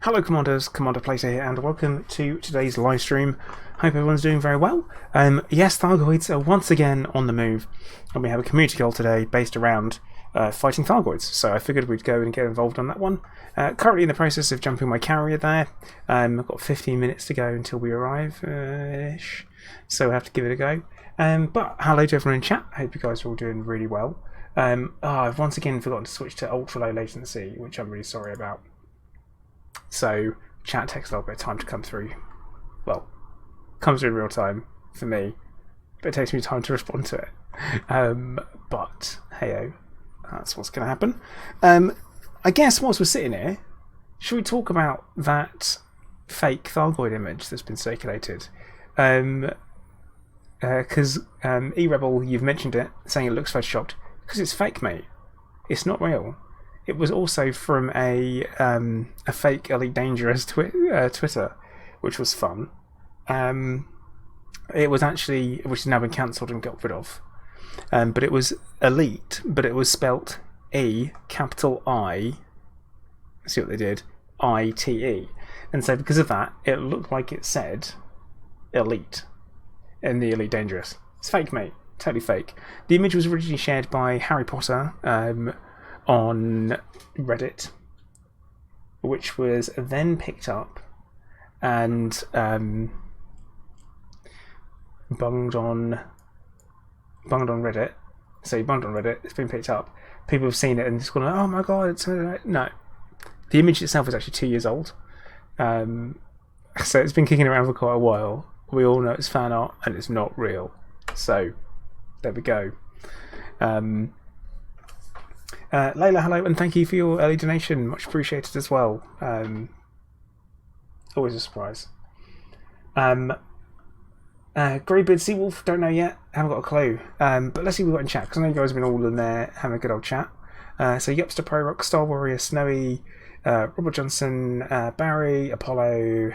Hello Commanders, Commander Placer here, and welcome to today's live stream. Hope everyone's doing very well. Yes, Thargoids are once again on the move, and we have a community goal today based around fighting Thargoids, so I figured we'd go and get involved on that one. Currently in the process of jumping my carrier there. I've got 15 minutes to go until we arrive, so I have to give it a go. But hello to everyone in chat, I hope you guys are all doing really well. I've once again forgotten to switch to ultra low latency, which I'm really sorry about. So chat takes a little bit of time to come through. Well, comes through in real time for me, but it takes me time to respond to it. But hey-oh, that's what's going to happen. I guess whilst we're sitting here, should we talk about that fake Thargoid image that's been circulated? Because E-Rebel, you've mentioned it, saying it looks photoshopped. Because it's fake, mate. It's not real. It was also from a fake Elite Dangerous Twitter, which was fun. It was actually, which has now been cancelled and got rid of. But it was Elite, but it was spelt E, capital I. See what they did? I-T-E. And so because of that, it looked like it said Elite in the Elite Dangerous. It's fake, mate. Totally fake. The image was originally shared by Harry Potter on Reddit, which was then picked up and bunged on Reddit. So he bunged on Reddit, it's been picked up. People have seen it and just gone, oh my god, it's no. The image itself is actually 2 years old. So it's been kicking around for quite a while. We all know it's fan art and it's not real. So there we go. Layla, hello, and thank you for your early donation. Much appreciated as well. Always a surprise. Greybeard Seawolf, don't know yet. Haven't got a clue. But let's see what we've got in chat, because I know you guys have been all in there having a good old chat. So Yupster Pro Rock, Star Warrior, Snowy, Robert Johnson, Barry, Apollo,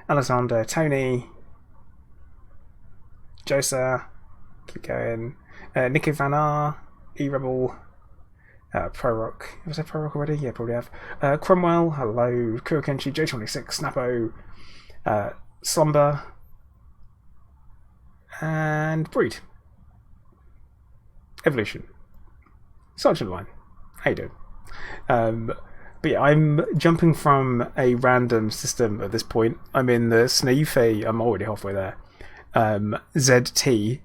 Alexander, Tony, Josa, keep going, Nicky Van R, E-Rebel, Pro Rock. Was I Pro Rock already? Yeah, probably have. Cromwell, hello. Kurokenshi, J26, Snappo, Slumber, and Breed. Evolution. Sergeant Line. How you doing? But yeah, I'm jumping from a random system at this point. I'm in the Snaife, I'm already halfway there. ZT-Y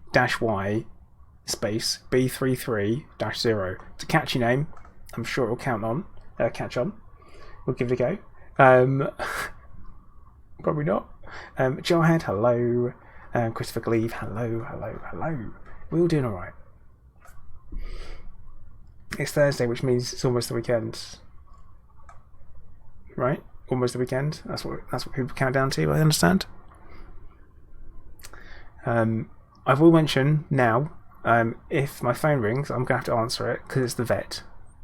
space B33-0. It's a catchy name. I'm sure it'll catch on. We'll give it a go. Probably not. Jarhead, hello. Christopher Gleave, hello. We're all doing alright. It's Thursday, which means it's almost the weekend. Right? Almost the weekend. That's what people count down to, I understand. I will mention now, if my phone rings, I'm going to have to answer it because it's the vet.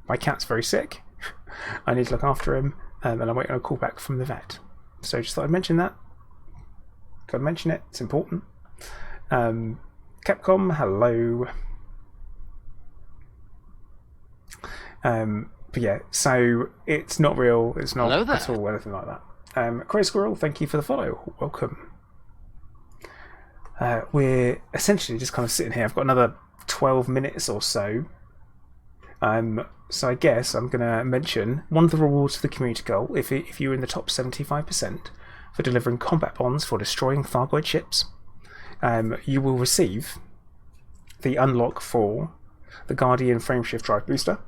My cat's very sick. I need to look after him, and I'm waiting on a call back from the vet. So just thought I'd mention that. Got to mention it, it's important. Capcom, hello. But yeah, so it's not real, it's not at all anything like that. Chris Squirrel, thank you for the follow. Welcome. We're essentially just kind of sitting here. I've got another 12 minutes or so. So I guess I'm going to mention one of the rewards for the community goal. If you're in the top 75% for delivering combat bonds for destroying Thargoid ships, you will receive the unlock for the Guardian Frameshift Drive Booster.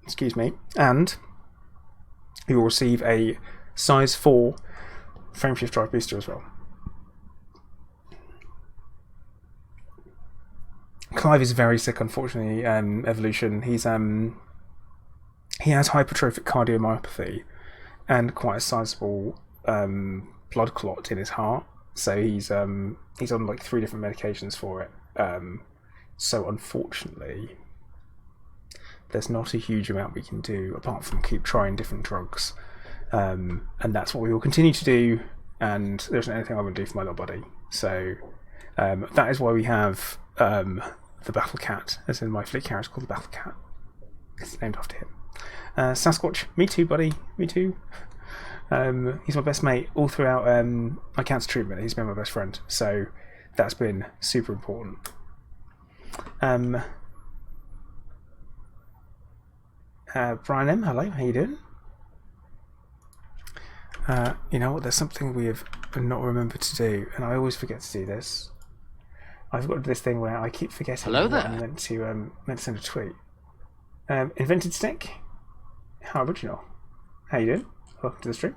Excuse me. And you will receive a size 4 Frameshift Drive Booster as well. Clive is very sick, unfortunately. Evolution. He has hypertrophic cardiomyopathy and quite a sizable blood clot in his heart. So he's on like 3 different medications for it. So unfortunately, there's not a huge amount we can do apart from keep trying different drugs, and that's what we will continue to do. And there's not anything I would do for my little buddy. So that is why we have the Battle Cat, as in my fleet carrier is called the Battle Cat. It's named after him. Sasquatch, me too, buddy. Me too. He's my best mate all throughout my cancer treatment. He's been my best friend, so that's been super important. Brian M, hello, how you doing? You know what, there's something we have not remembered to do, and I always forget to do this. I've got this thing where I keep forgetting Hello there. I'm meant to send a tweet. Invented Stick, how original. How you doing? Welcome to the stream.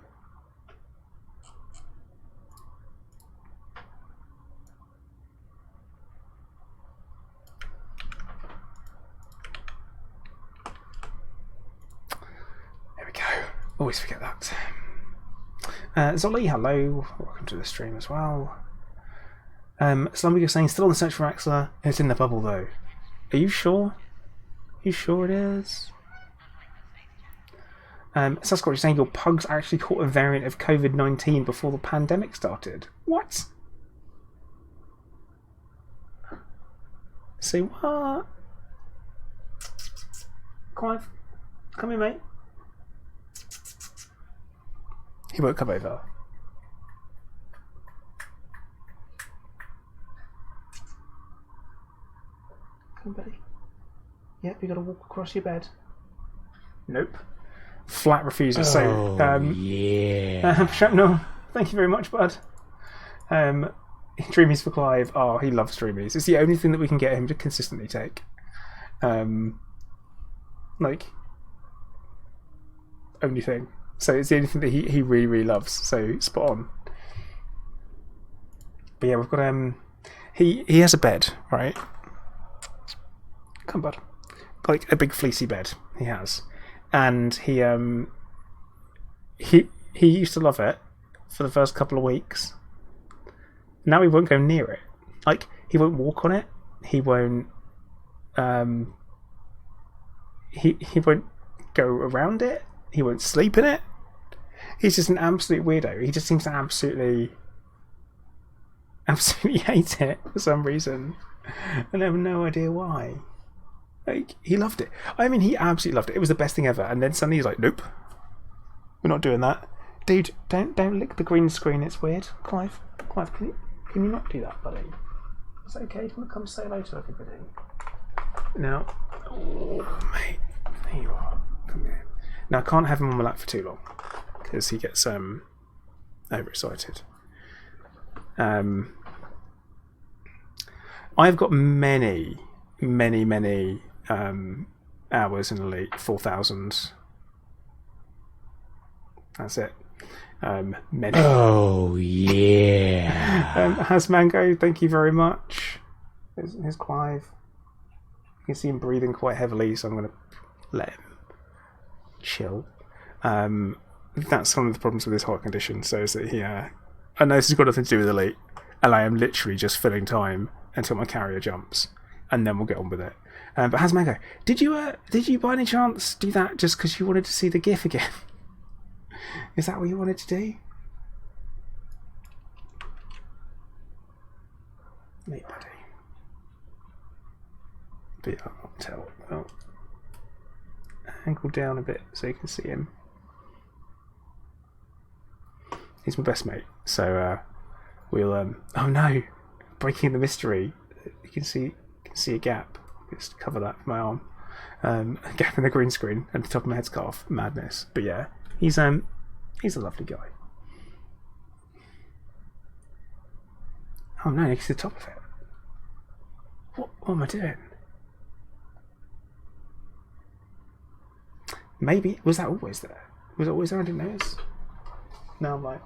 There we go. Always forget that. Zolly, hello. Welcome to the stream as well. Slumber, you're saying still on the search for Axler. It's in the bubble though. Are you sure? Are you sure it is? Sasquatch, you're saying your pugs actually caught a variant of COVID-19 before the pandemic started. What? Say what? Clive, come here, mate. He won't come over. Come on, buddy. Yep, you gotta walk across your bed. Nope. Flat refusal. Yeah. Shrapnel, thank you very much, bud. Dreamies for Clive. Oh, he loves Dreamies. It's the only thing that we can get him to consistently take. Like, only thing. So it's the only thing that he really, really loves. So spot on. But yeah, we've got he has a bed, right? Come bud. Like a big fleecy bed he has. And he used to love it for the first couple of weeks. Now he won't go near it. Like, he won't walk on it. He won't he won't go around it. He won't sleep in it. He's just an absolute weirdo. He just seems to absolutely hate it for some reason. And I have no idea why. Like, he loved it. I mean, he absolutely loved it. It was the best thing ever. And then suddenly he's like, nope. We're not doing that. Dude, don't lick the green screen. It's weird. Clive, can you not do that, buddy? Is that okay? Do you want to come say hello to everybody? Now, oh, mate. There you are. Come here. Now, I can't have him on my lap for too long. Because he gets overexcited. I've got many hours in Elite 4,000. That's it. Many. Oh yeah. Has Mango, thank you very much. Here's Clive. You can see him breathing quite heavily, so I'm going to let him chill. That's one of the problems with his heart condition. So is that he, I know this has got nothing to do with Elite, and I am literally just filling time until my carrier jumps, and then we'll get on with it. But Hasmango, did you by any chance do that just because you wanted to see the GIF again? Is that what you wanted to do? Mate, buddy. But yeah, I'll tell. Well, angle down a bit so you can see him. He's my best mate, so we'll. Oh no! Breaking the mystery. You can see a gap. Just cover that with my arm. A gap in the green screen at the top of my headscarf. Madness. But yeah, he's a lovely guy. Oh no! You can see the top of it. What am I doing? Maybe was that always there? Was it always there? I didn't notice. Now I'm like.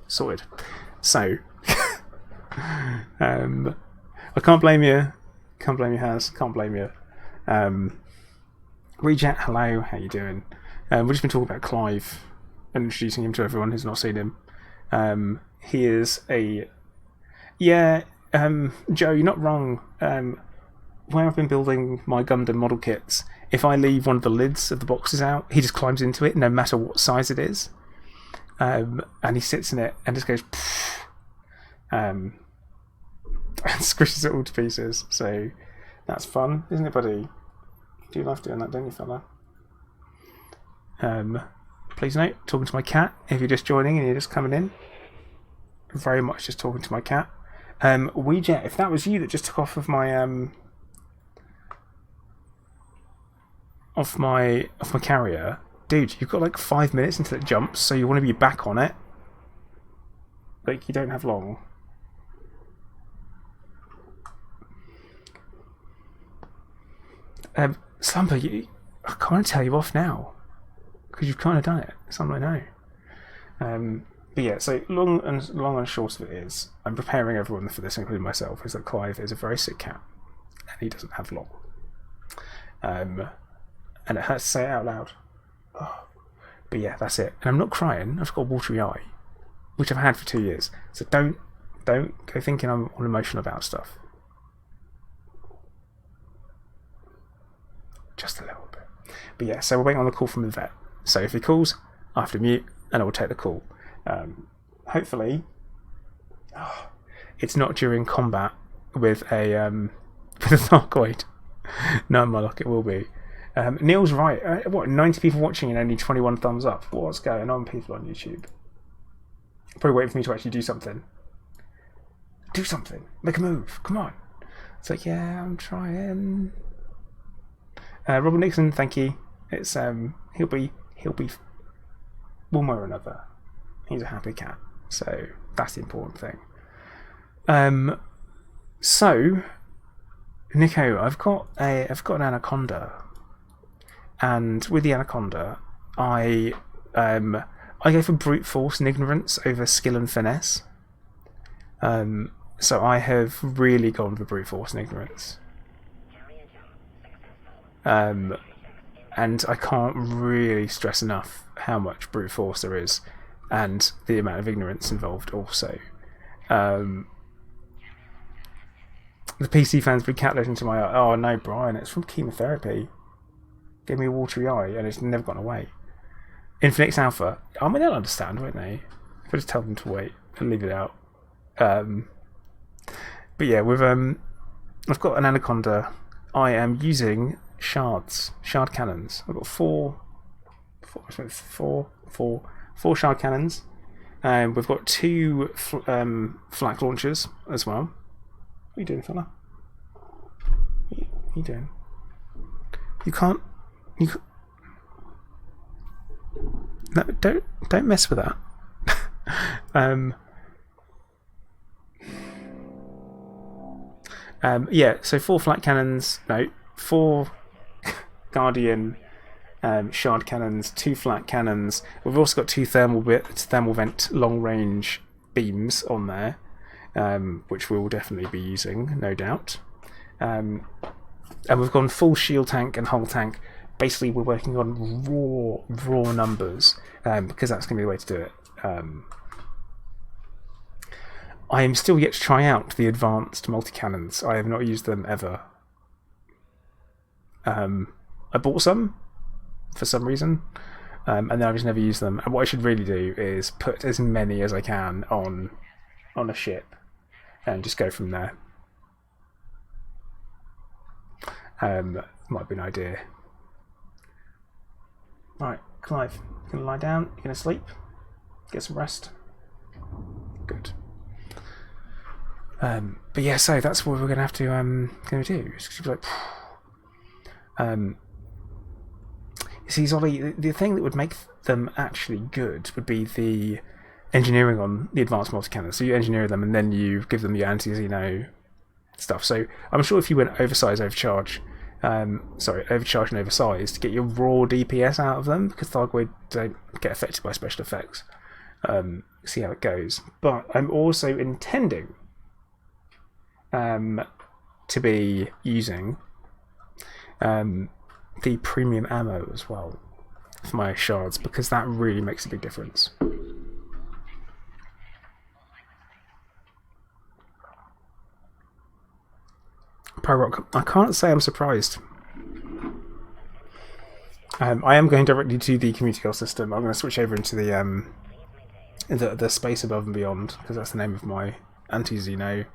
Sorted. So, I can't blame you. Can't blame you, Has. Can't blame you. Rejet, hello. How you doing? We've just been talking about Clive and introducing him to everyone who's not seen him. He is a Joe. You're not wrong. Where I've been building my Gundam model kits, if I leave one of the lids of the boxes out, he just climbs into it no matter what size it is. And he sits in it and just goes. and squishes it all to pieces. So that's fun, isn't it, buddy? You do love doing that, don't you, fella? Please note, talking to my cat. If you're just joining and you're just coming in, very much just talking to my cat. Weejet, if that was you that just took off of my off my carrier, dude, you've got like 5 minutes until it jumps, so you want to be back on it. Like, you don't have long. Slumber, I can't tell you off now because you've kind of done it. Something I know. But yeah, so long and short of it is, I'm preparing everyone for this, including myself, is that Clive is a very sick cat and he doesn't have long. And it hurts to say it out loud. Oh. But yeah, that's it. And I'm not crying. I've just got a watery eye, which I've had for 2 years. So don't go thinking I'm all emotional about stuff. Just a little bit. But yeah, so we're waiting on the call from the vet. So if he calls, I have to mute and I will take the call. Hopefully, it's not during combat with a Thargoid. No, my luck, it will be. Neil's right. What, 90 people watching and only 21 thumbs up? What's going on, people on YouTube? Probably waiting for me to actually do something. Do something. Make a move. Come on. It's like, yeah, I'm trying. Robert Nixon, thank you. It's he'll be one way or another. He's a happy cat, so that's the important thing. So Nico, I've got an anaconda, and with the anaconda, I go for brute force and ignorance over skill and finesse. So I have really gone for brute force and ignorance. And I can't really stress enough how much brute force there is, and the amount of ignorance involved also. The PC fans bring cat legend to my eye. Oh no, Brian, it's from chemotherapy. Gave me a watery eye and it's never gone away. Infinix Alpha. I mean, they'll understand, won't they? If I just tell them to wait and leave it out. But yeah, with I've got an anaconda. I am using shard cannons. I've got four shard cannons. We've got 2 flak launchers as well. What are you doing, fella? What are you doing? No, don't mess with that. Yeah, so 4 flak cannons. No, 4 Guardian shard cannons, 2 flak cannons. We've also got 2 thermal vent long range beams on there, which we'll definitely be using, no doubt. And we've gone full shield tank and hull tank. Basically, we're working on raw numbers, because that's going to be the way to do it. I am still yet to try out the advanced multi-cannons. I have not used them ever. I bought some for some reason, and then I've just never used them. And what I should really do is put as many as I can on a ship and just go from there. Might be an idea. Right, Clive, you gonna lie down? You gonna sleep? Get some rest? Good. But yeah, so that's what we're gonna have to do. It's gonna be like, see, Zolly, the thing that would make them actually good would be the engineering on the advanced multi-cannons. So you engineer them and then you give them the anti-xeno stuff. So I'm sure if you went overcharge and oversized to get your raw DPS out of them, because Thargoid don't get affected by special effects. See how it goes. But I'm also intending to be using the premium ammo as well for my shards, because that really makes a big difference. Pyrock, I can't say I'm surprised. I am going directly to the community goal system. I'm going to switch over into the space above and beyond, because that's the name of my anti-xeno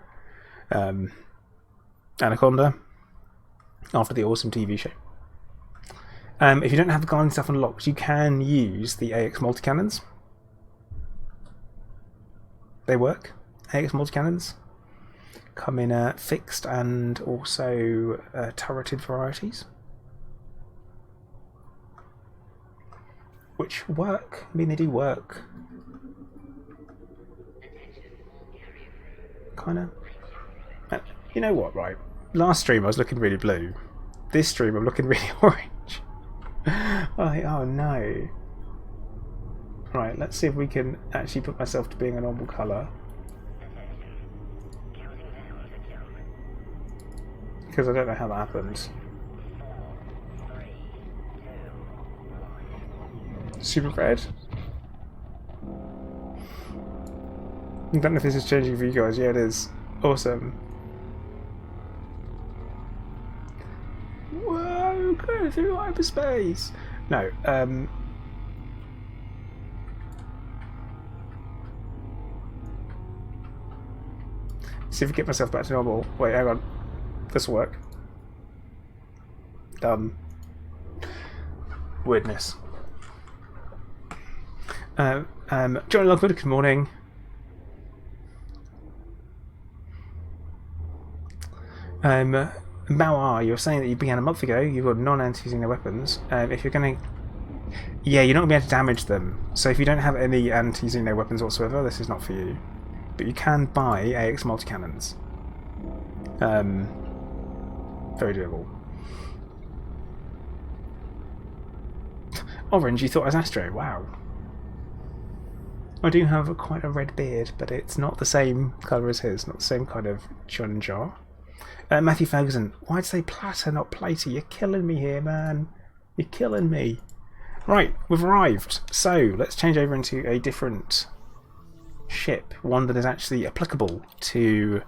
Anaconda, after the awesome TV show. If you don't have the guarding stuff unlocked, you can use the AX multi-cannons. They work. AX multi-cannons come in fixed and also turreted varieties, which work. I mean, they do work. Kind of. You know what, right? Last stream I was looking really blue. This stream I'm looking really orange. Oh no. Right, let's see if we can actually put myself to being a normal colour. Because I don't know how that happens. Super red. I don't know if this is changing for you guys. Yeah, it is. Awesome. Whoa, go through hyperspace! No, see if I get myself back to normal. Wait, hang on. This'll work. Done. Weirdness. John Lockwood, good morning. Mao, you're saying that you began a month ago. You've got non-anti-xeno weapons. If you're going to... Yeah, you're not going to be able to damage them. So if you don't have any anti-xeno weapons whatsoever, this is not for you. But you can buy AX multi-cannons. Very doable. Orange, you thought I was Astro. Wow. I do have quite a red beard, but it's not the same colour as his. Not the same kind of John Jar. Matthew Ferguson, why'd you say platter, not plater? You're killing me here, man. You're killing me. Right, we've arrived. So, let's change over into a different ship. One that is actually applicable to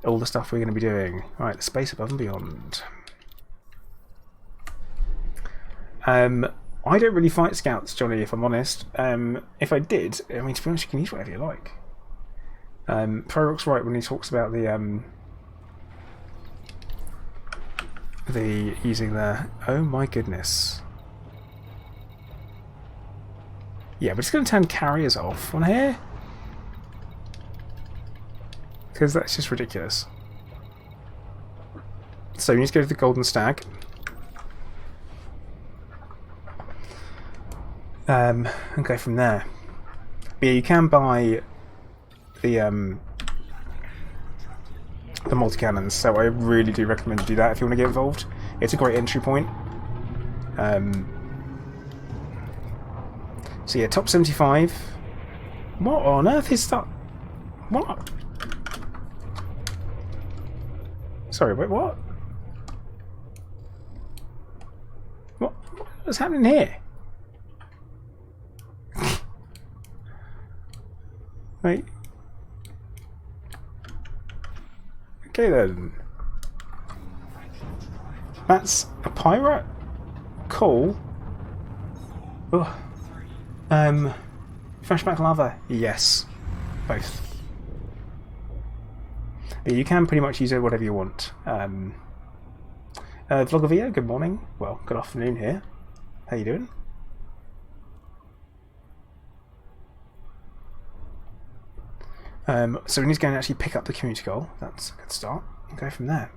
all the stuff we're going to be doing. Right, the space above and beyond. I don't really fight scouts, Johnny, if I'm honest. If I did, I mean, to be honest, you can use whatever you like. Prorock's right when he talks about the using the... Oh my goodness. Yeah, we're just going to turn carriers off on here. Because that's just ridiculous. So we need to go to the Golden Stag. And go from there. But yeah, you can buy the multi-cannons, so I really do recommend you do that if you want to get involved. It's a great entry point. So yeah, top 75. What on earth is that? What? Sorry, wait, what? What's happening here? Wait. Okay then. That's a pirate? Cool. Ugh. Flashback lava? Yes. Both. But you can pretty much use it whatever you want. Vlogavia, good morning. Well, good afternoon here. How you doing? So we need to go and actually pick up the community goal. That's a good start. And go from there.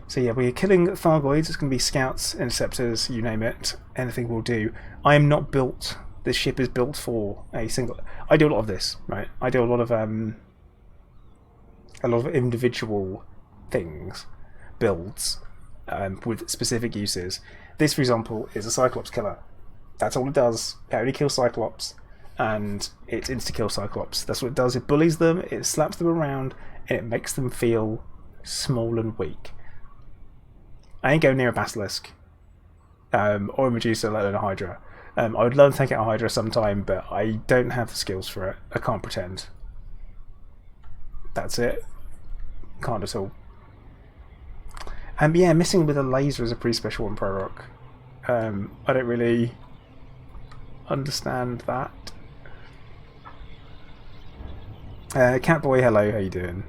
So yeah, we're killing Thargoids. It's going to be scouts, interceptors, you name it. Anything will do. I am not built. This ship is built for a single... I do a lot of this, right? I do a lot of individual things, builds, with specific uses. This, for example, is a Cyclops killer. That's all it does. It only kills Cyclops, and it insta-kills Cyclops. That's what it does. It bullies them, it slaps them around, and it makes them feel small and weak. I ain't going near a Basilisk, or a Medusa, let alone a Hydra. I would love to take out a Hydra sometime, but I don't have the skills for it. I can't pretend. That's it. Can't at all. Yeah, missing with a laser is a pretty special one, Prorock. I don't really understand that. Catboy, hello, how you doing?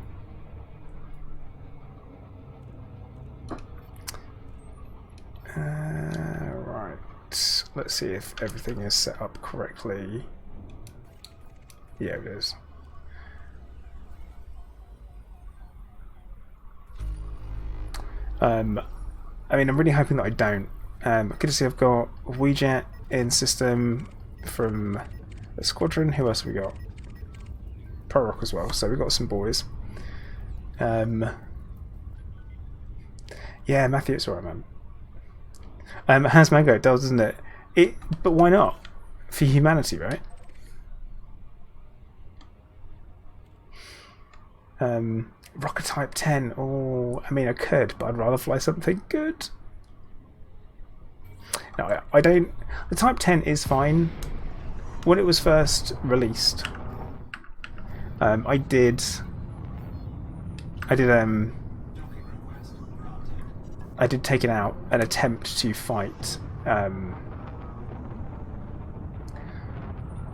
Right, let's see if everything is set up correctly. Yeah, it is. I mean, I'm really hoping that I don't. Good to see I've got Weejet in system from the squadron. Who else have we got? Pro Rock as well, so we've got some boys. Yeah, Matthew, it's alright, man. It has Mango, it does, doesn't it? But why not? For humanity, right? Rocket Type 10. Oh, I mean, I could, but I'd rather fly something good. No, I don't. The Type 10 is fine. When it was first released, I did take it out and attempt to fight, and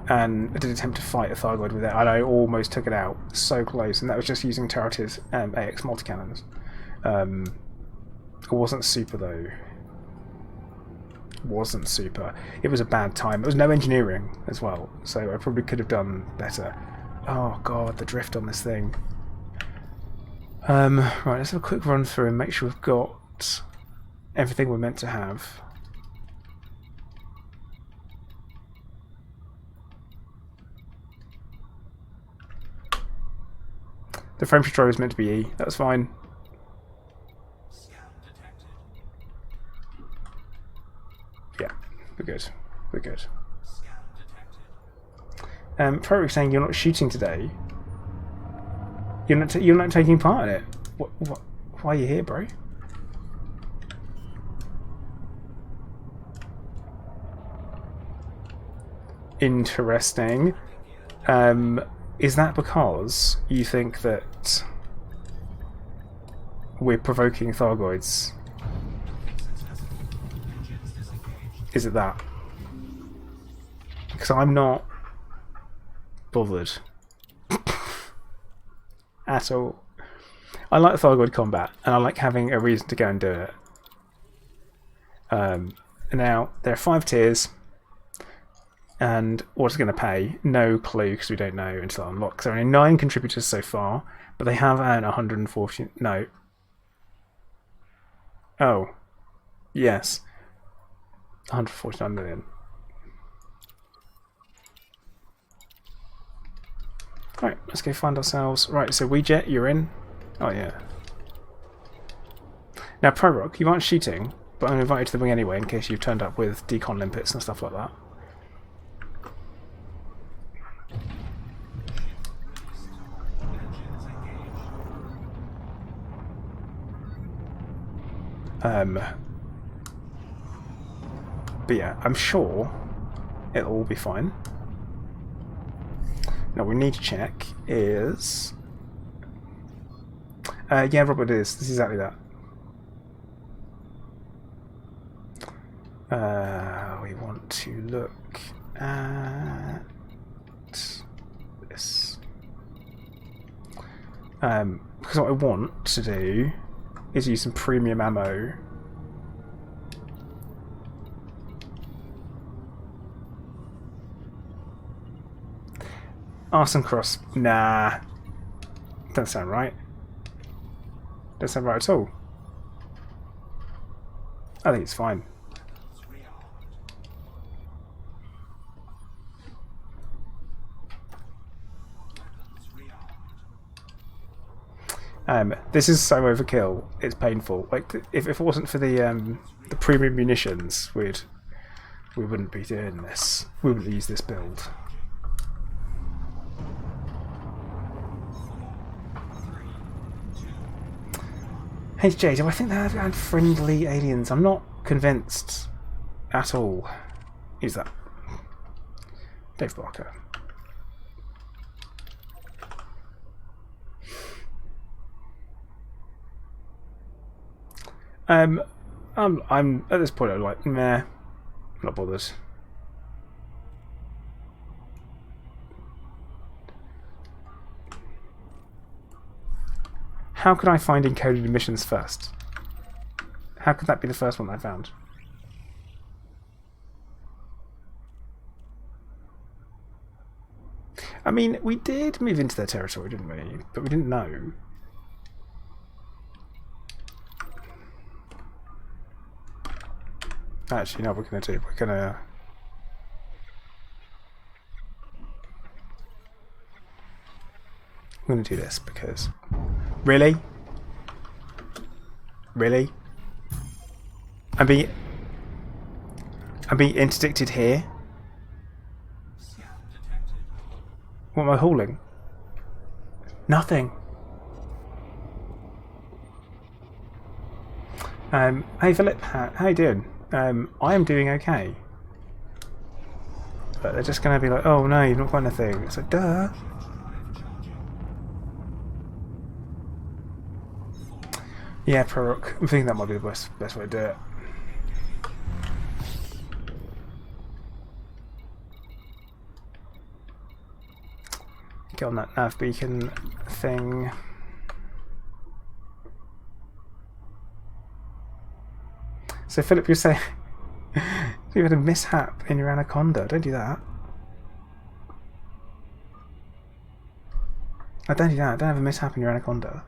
I did attempt to fight a Thargoid with it, and I almost took it out. So close, and that was just using turreted AX multi-cannons. It wasn't super though. Wasn't super. It was a bad time. There was no engineering as well, so I probably could have done better. Oh god, the drift on this thing. Right, let's have a quick run through and make sure we've got everything we're meant to have. The frame control is meant to be E. That's fine. Yeah, we're good. We're good. Frederick's saying you're not shooting today. You're not taking part in it. What? Why are you here, bro? Interesting. Is that because you think that we're provoking Thargoids? Is it that? Because I'm not bothered at all. I like Thargoid combat, and I like having a reason to go and do it. Now, there are 5 tiers, and what's it going to pay? No clue, because we don't know until it unlocks. There are only 9 contributors so far, but they have earned 140... No. Oh. Yes. 149 million. Right, let's go find ourselves... Right, so Weejet, you're in? Oh, yeah. Now, Pro Rock, you aren't shooting, but I'm invited to the wing anyway in case you've turned up with decon limpets and stuff like that. But yeah, I'm sure it'll all be fine. Now, what we need to check is... yeah, Robert, it is. This is exactly that. We want to look at this. Because what I want to do is use some premium ammo. Arson Cross. Nah. Doesn't sound right. Doesn't sound right at all. I think it's fine. This is so overkill. It's painful. Like if it wasn't for the premium munitions, we wouldn't be doing this. We wouldn't use this build. HJ, do I think they had friendly aliens? I'm not convinced at all. Who's that? Dave Barker. I'm at this point I'm like, meh, not bothered. how could I find encoded emissions first? How could that be the first one I found? I mean, we did move into their territory, didn't we? But we didn't know. Actually, no, what we're going to do, we're going to do this because... Really? Really? I'm being interdicted here? What am I hauling? Nothing. Hey Philip, how you doing? I am doing okay. But they're just going to be like, oh no, you've not got anything. It's like, duh. Yeah, Prorok. I'm thinking that might be the best way to do it. Get on that nav beacon thing. So Philip, you're saying you had a mishap in your anaconda. Don't do that. I don't do that. Don't have a mishap in your anaconda.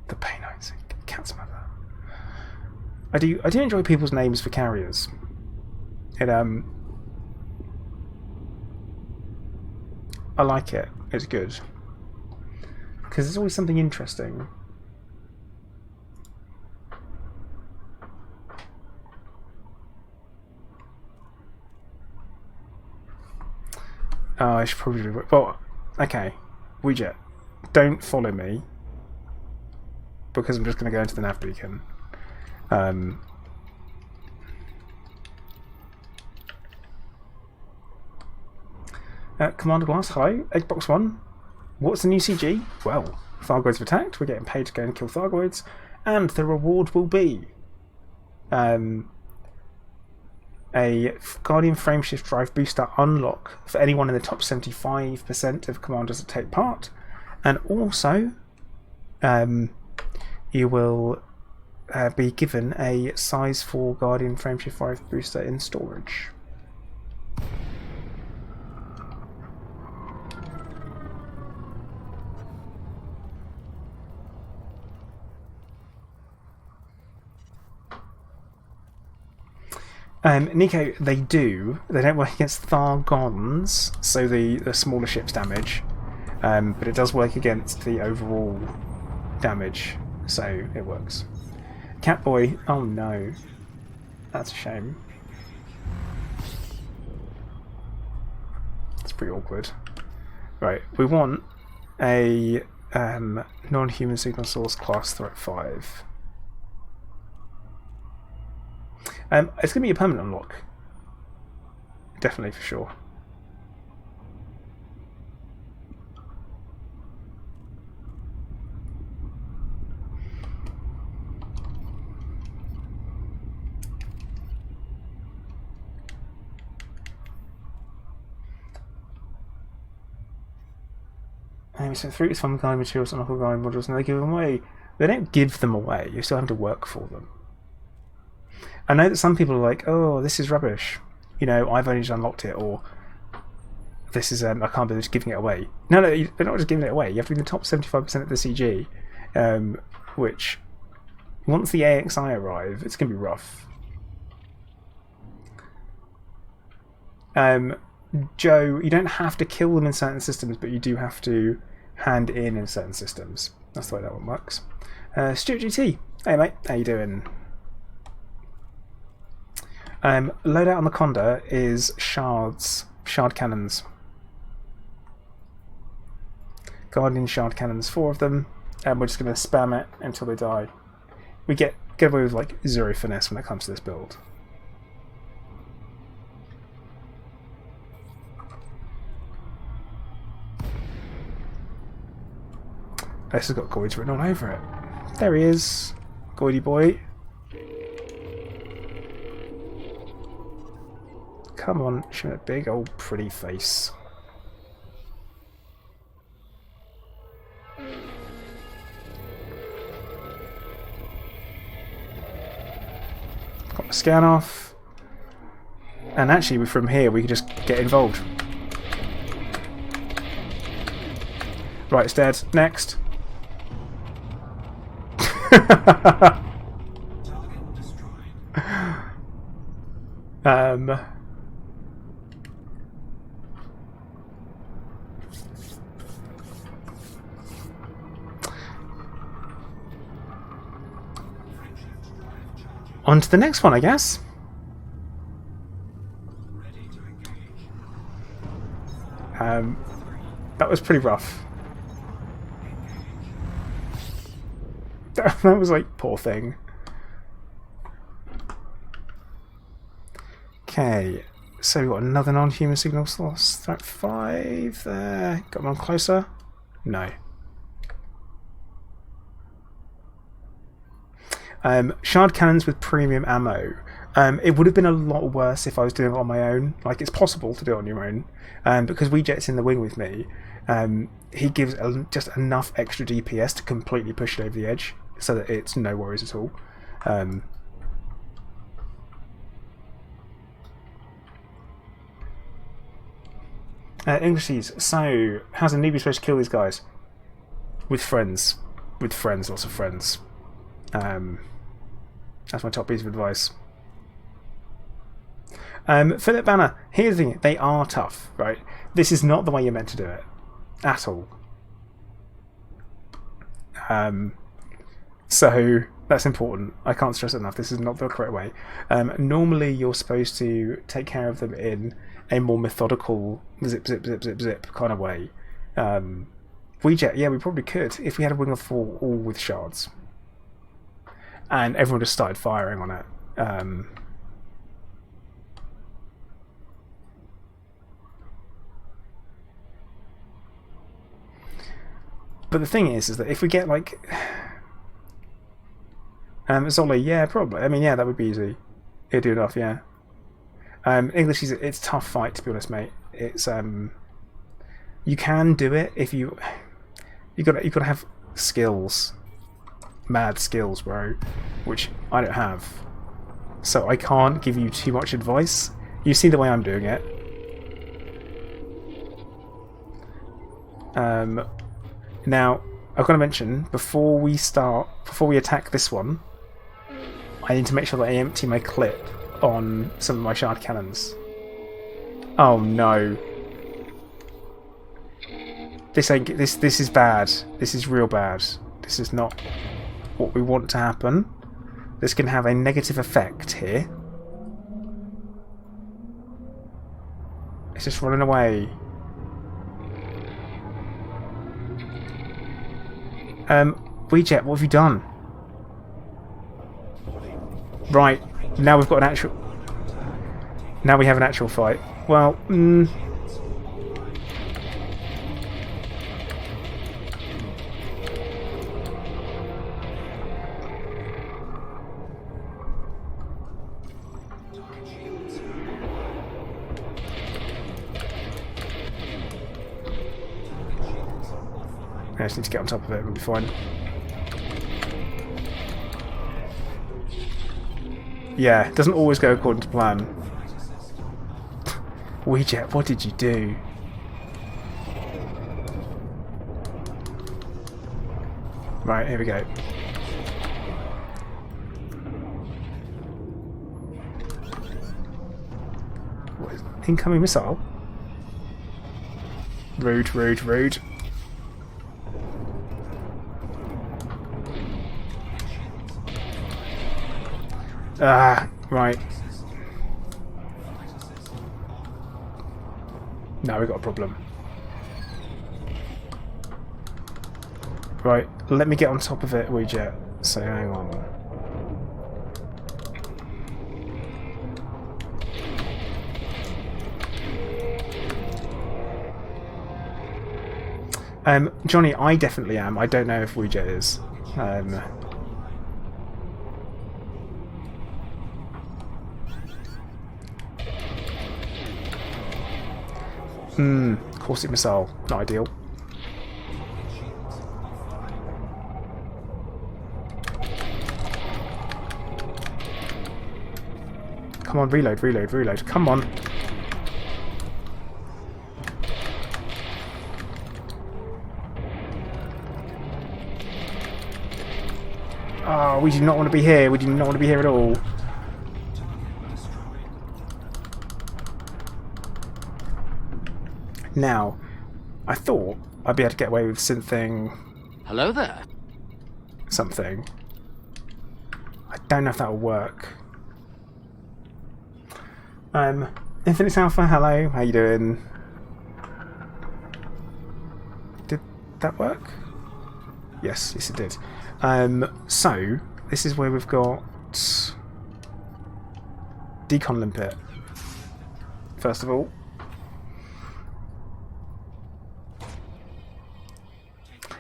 The Painite cat's mother. I do enjoy people's names for carriers. It I like it. It's good because there's always something interesting. Oh, I should probably do it. Well, okay, Ouija, don't follow me because I'm just going to go into the nav beacon. Commander Glass, hello. Xbox One. What's the new CG? Well, Thargoids have attacked. We're getting paid to go and kill Thargoids, and the reward will be a Guardian Frameshift Drive booster unlock for anyone in the top 75% of commanders that take part, and also you will be given a size 4 Guardian Frameshift Drive booster in storage. Nico, they don't work against Thargons, so the smaller ship's damage, but it does work against the overall damage, so it works. Catboy, oh no, that's a shame. It's pretty awkward. Right, we want a non-human signal source class threat 5. It's going to be a permanent unlock. Definitely, for sure. So through some guide materials and local guide modules, and they give them away. They don't give them away. You still have to work for them. I know that some people are like, "Oh, this is rubbish. You know, I've only just unlocked it," or "This is I can't believe just giving it away." No, they're not just giving it away. You have to be in the top 75% of the CG, which once the AXI arrive, it's going to be rough. Joe, you don't have to kill them in certain systems, but you do have to hand in certain systems. That's the way that one works. Stuart GT, hey mate, how you doing? Loadout on the Conda is shard cannons. Guardian shard cannons, 4 of them, and we're just going to spam it until they die. We get away with like 0 finesse when it comes to this build. This has got Goids written all over it. There he is. Goity boy. Come on, show me that big old pretty face. Got the scan off. And actually, from here, we can just get involved. Right, it's dead. Next. On to the next one, I guess. That was pretty rough. That was like, poor thing. Okay, so we've got another non-human signal source. Threat 5 there. Got one closer? No. Shard cannons with premium ammo. It would have been a lot worse if I was doing it on my own. Like, it's possible to do it on your own. Because Weejet's in the wing with me, he gives just enough extra DPS to completely push it over the edge, so that it's no worries at all. Englishies, so how's a newbie supposed to kill these guys? With friends. With friends, lots of friends. That's my top piece of advice. Philip Banner, here's the thing, they are tough, right? This is not the way you're meant to do it. At all. So, that's important. I can't stress it enough, this is not the correct way. Normally you're supposed to take care of them in a more methodical zip, zip, zip, zip, zip kind of way. Weejet, yeah, we probably could, if we had a wing of 4 all with shards. And everyone just started firing on it. But the thing is that if we get like Zolly, yeah, probably. I mean, yeah, that would be easy. It'd do enough, yeah. English is it's a tough fight, to be honest, mate. It's you can do it if you gotta have skills, mad skills, bro, which I don't have. So I can't give you too much advice. You see the way I'm doing it. Now, I've got to mention, before we attack this one, I need to make sure that I empty my clip on some of my shard cannons. Oh no. This is bad. This is real bad. This is not what we want to happen. This can have a negative effect here. It's just running away. Weejet, what have you done? Right, now we've got an actual... Now we have an actual fight. Well, I just need to get on top of it, we'll be fine. Yeah, it doesn't always go according to plan. Weejet, what did you do? Right, here we go. What is incoming missile? Rude, rude, rude. Ah, right. Now we've got a problem. Right, let me get on top of it, Weejet. So hang on. Johnny, I definitely am. I don't know if Weejet is. Caustic missile. Not ideal. Come on, reload, reload, reload. Come on. Oh, we do not want to be here. We do not want to be here at all. Now, I thought I'd be able to get away with synthing Hello there. something. I don't know if that'll work. Infinite Alpha, hello, how you doing? Did that work? Yes, yes it did. So, this is where we've got Decon Limpet, first of all.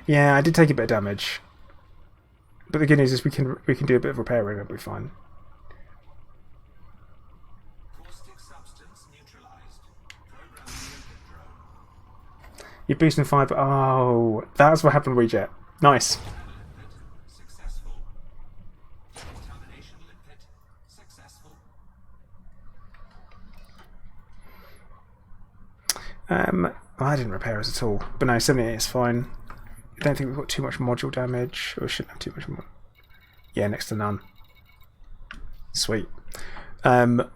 Yeah, I did take a bit of damage. But the good news is we can do a bit of repairing, it'll be fine. You're boosting fire, but oh, that's what happened, Rejet. Nice. I didn't repair us at all, but no, 78 is fine. I don't think we've got too much module damage, or we shouldn't have too much more. Yeah, next to none. Sweet. Right,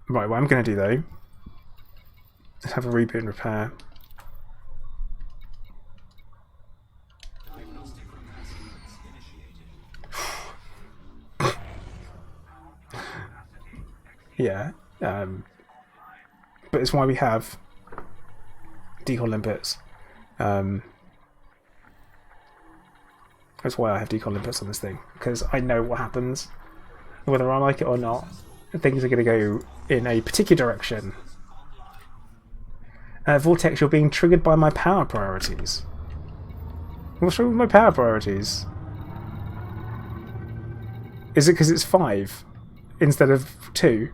what I'm going to do though, let's have a reboot and repair. Yeah, but it's why we have Decon Limpets. That's why I have Decon Limpets on this thing, because I know what happens. Whether I like it or not, things are going to go in a particular direction. Vortex, you're being triggered by my power priorities. What's wrong with my power priorities? Is it because it's 5 instead of 2?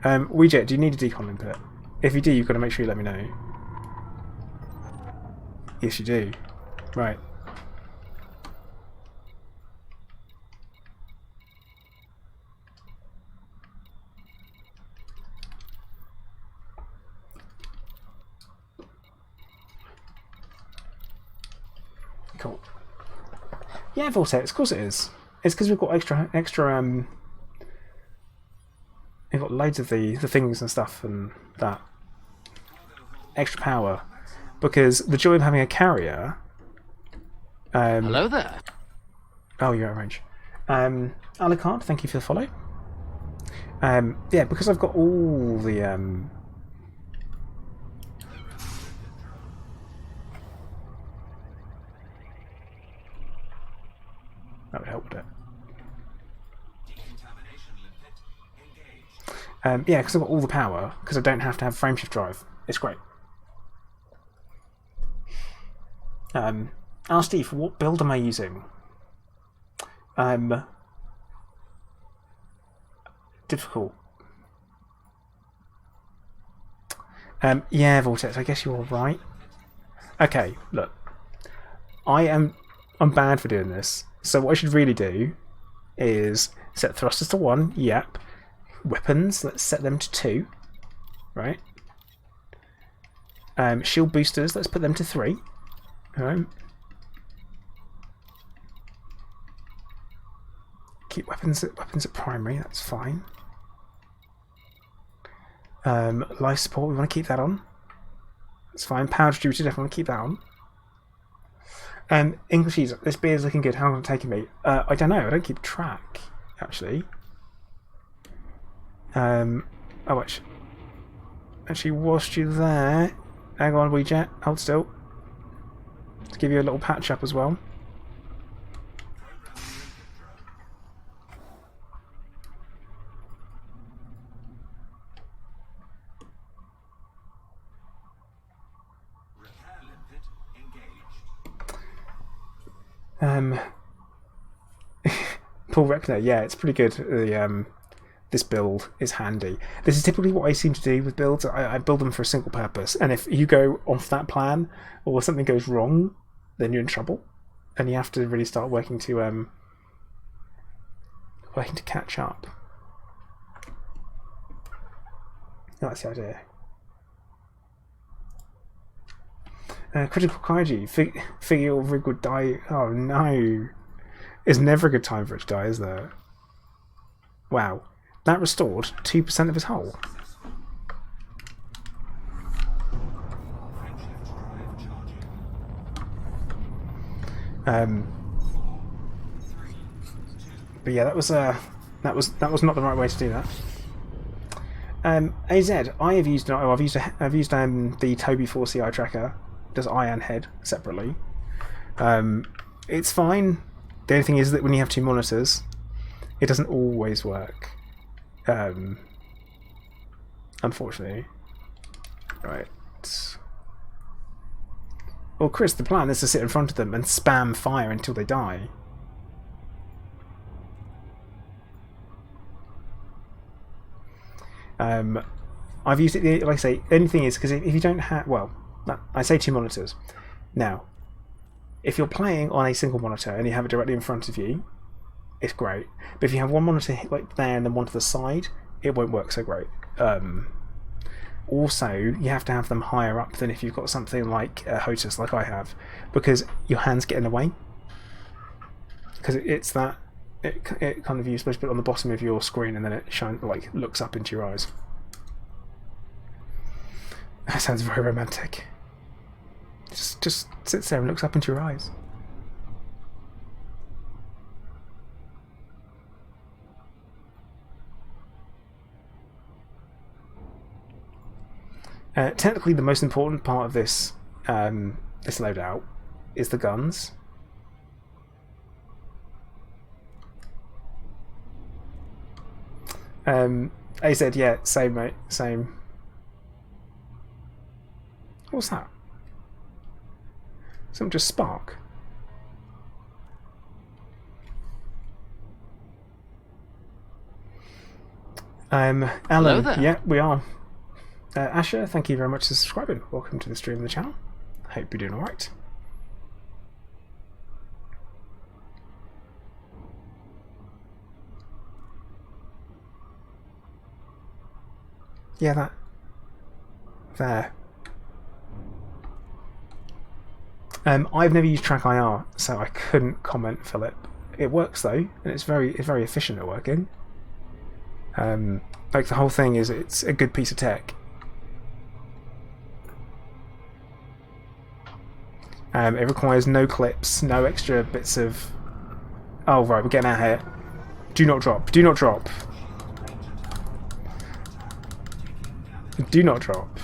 Weejet, do you need a Decon Limpet? If you do, you've got to make sure you let me know. Yes, you do. Right. Cool. Yeah, Vortex, of course it is. It's because we've got extra we've got loads of the things and stuff and that. Extra power. Because the joy of having a carrier... Hello there. Oh, you're at range. Alucard, thank you for the follow. Yeah, because I've got all the... That would help with it. Yeah, because I've got all the power, because I don't have to have frameshift drive. It's great. Steve, what build am I using? Difficult. Yeah, Vortex, I guess you're right. Okay, look. I'm bad for doing this. So what I should really do is set thrusters to 1, yep. Weapons, let's set them to 2. Right. Shield boosters, let's put them to 3. Alright. Keep weapons at primary, that's fine. Life support, we want to keep that on. That's fine. Power distributor, definitely want to keep that on. English user, this beer is looking good. How long is it taking me? I don't know. I don't keep track, actually. Oh, actually, whilst you're there, hang on, Weejet, hold still. To give you a little patch up as well. Paul Reckner, yeah, it's pretty good. this build is handy. This is typically what I seem to do with builds. I build them for a single purpose, and if you go off that plan or something goes wrong, then you're in trouble, and you have to really start working to catch up. That's the idea. Critical Kaiji, figure your rig would die. Oh no. It's never a good time for it to die, is there? Wow. That restored 2% of his hull. But yeah, that was not the right way to do that. AZ, I've used the Toby 4CI tracker. Does eye and head separately. It's fine. The only thing is that when you have two monitors, it doesn't always work. Unfortunately. Right. Well, Chris, the plan is to sit in front of them and spam fire until they die. I've used it, like I say, the only thing is, because if you don't have, well, I say two monitors. Now, if you're playing on a single monitor and you have it directly in front of you, it's great. But if you have one monitor like there and then one to the side, it won't work so great. Also, you have to have them higher up than if you've got something like a HOTUS, like I have, because your hands get in the way. Because it's that, it kind of, you're supposed to put it on the bottom of your screen and then it looks up into your eyes. That sounds very romantic. Just sits there and looks up into your eyes. Technically, the most important part of this this loadout is the guns. AZ, yeah, same, mate, same. What's that? Something just spark. Alan, yeah, we are. Asher, thank you very much for subscribing. Welcome to the stream of the channel. Hope you're doing alright. Yeah, that. There. I've never used Track IR, so I couldn't comment, Philip. It works though, and it's very efficient at working. Like the whole thing is, it's a good piece of tech. It requires no clips, no extra bits of. Oh right, we're getting out here. Do not drop. Do not drop. Do not drop.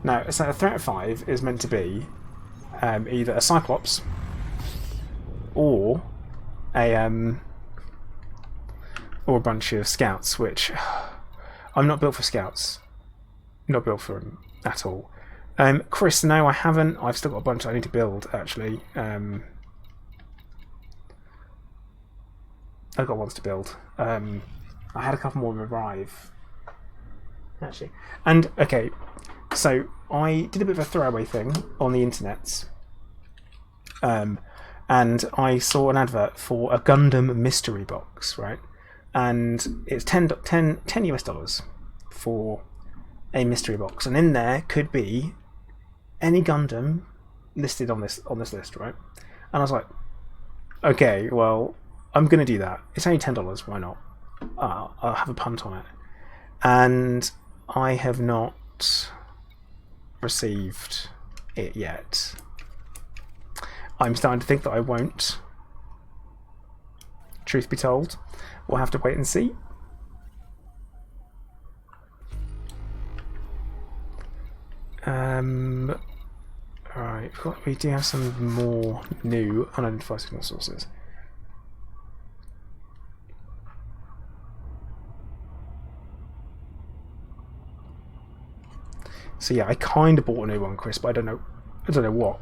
Now, so a threat 5 is meant to be either a Cyclops or a bunch of scouts, which I'm not built for scouts. Not built for them at all. Chris, no, I haven't. I've still got a bunch I need to build, actually. I've got ones to build. I had a couple more arrive, actually. And, okay, so I did a bit of a throwaway thing on the internet. And I saw an advert for a Gundam mystery box, right? And it's $10 US for a mystery box. And in there could be any Gundam listed on this list, right? And I was like, okay, well, I'm going to do that. It's only $10, why not? I'll have a punt on it. And I have not received it yet. I'm starting to think that I won't. Truth be told, we'll have to wait and see. Alright, we do have some more new unidentified signal sources. So yeah, I kind of bought a new one, Chris, but I don't know what.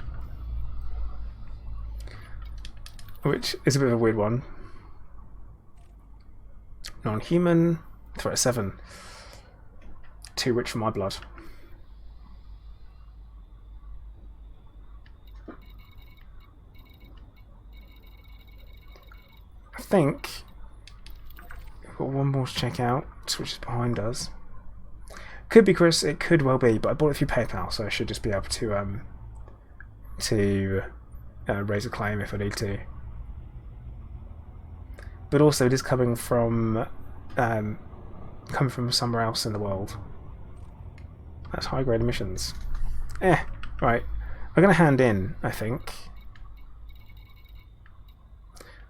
which is a bit of a weird one. Non-human, threat 7. Too rich for my blood. I think we've got one more to check out, which is behind us. Could be Chris, it could well be, but I bought it through PayPal, so I should just be able to raise a claim if I need to. But also, it is coming from somewhere else in the world. That's high-grade emissions. Right. I'm going to hand in, I think,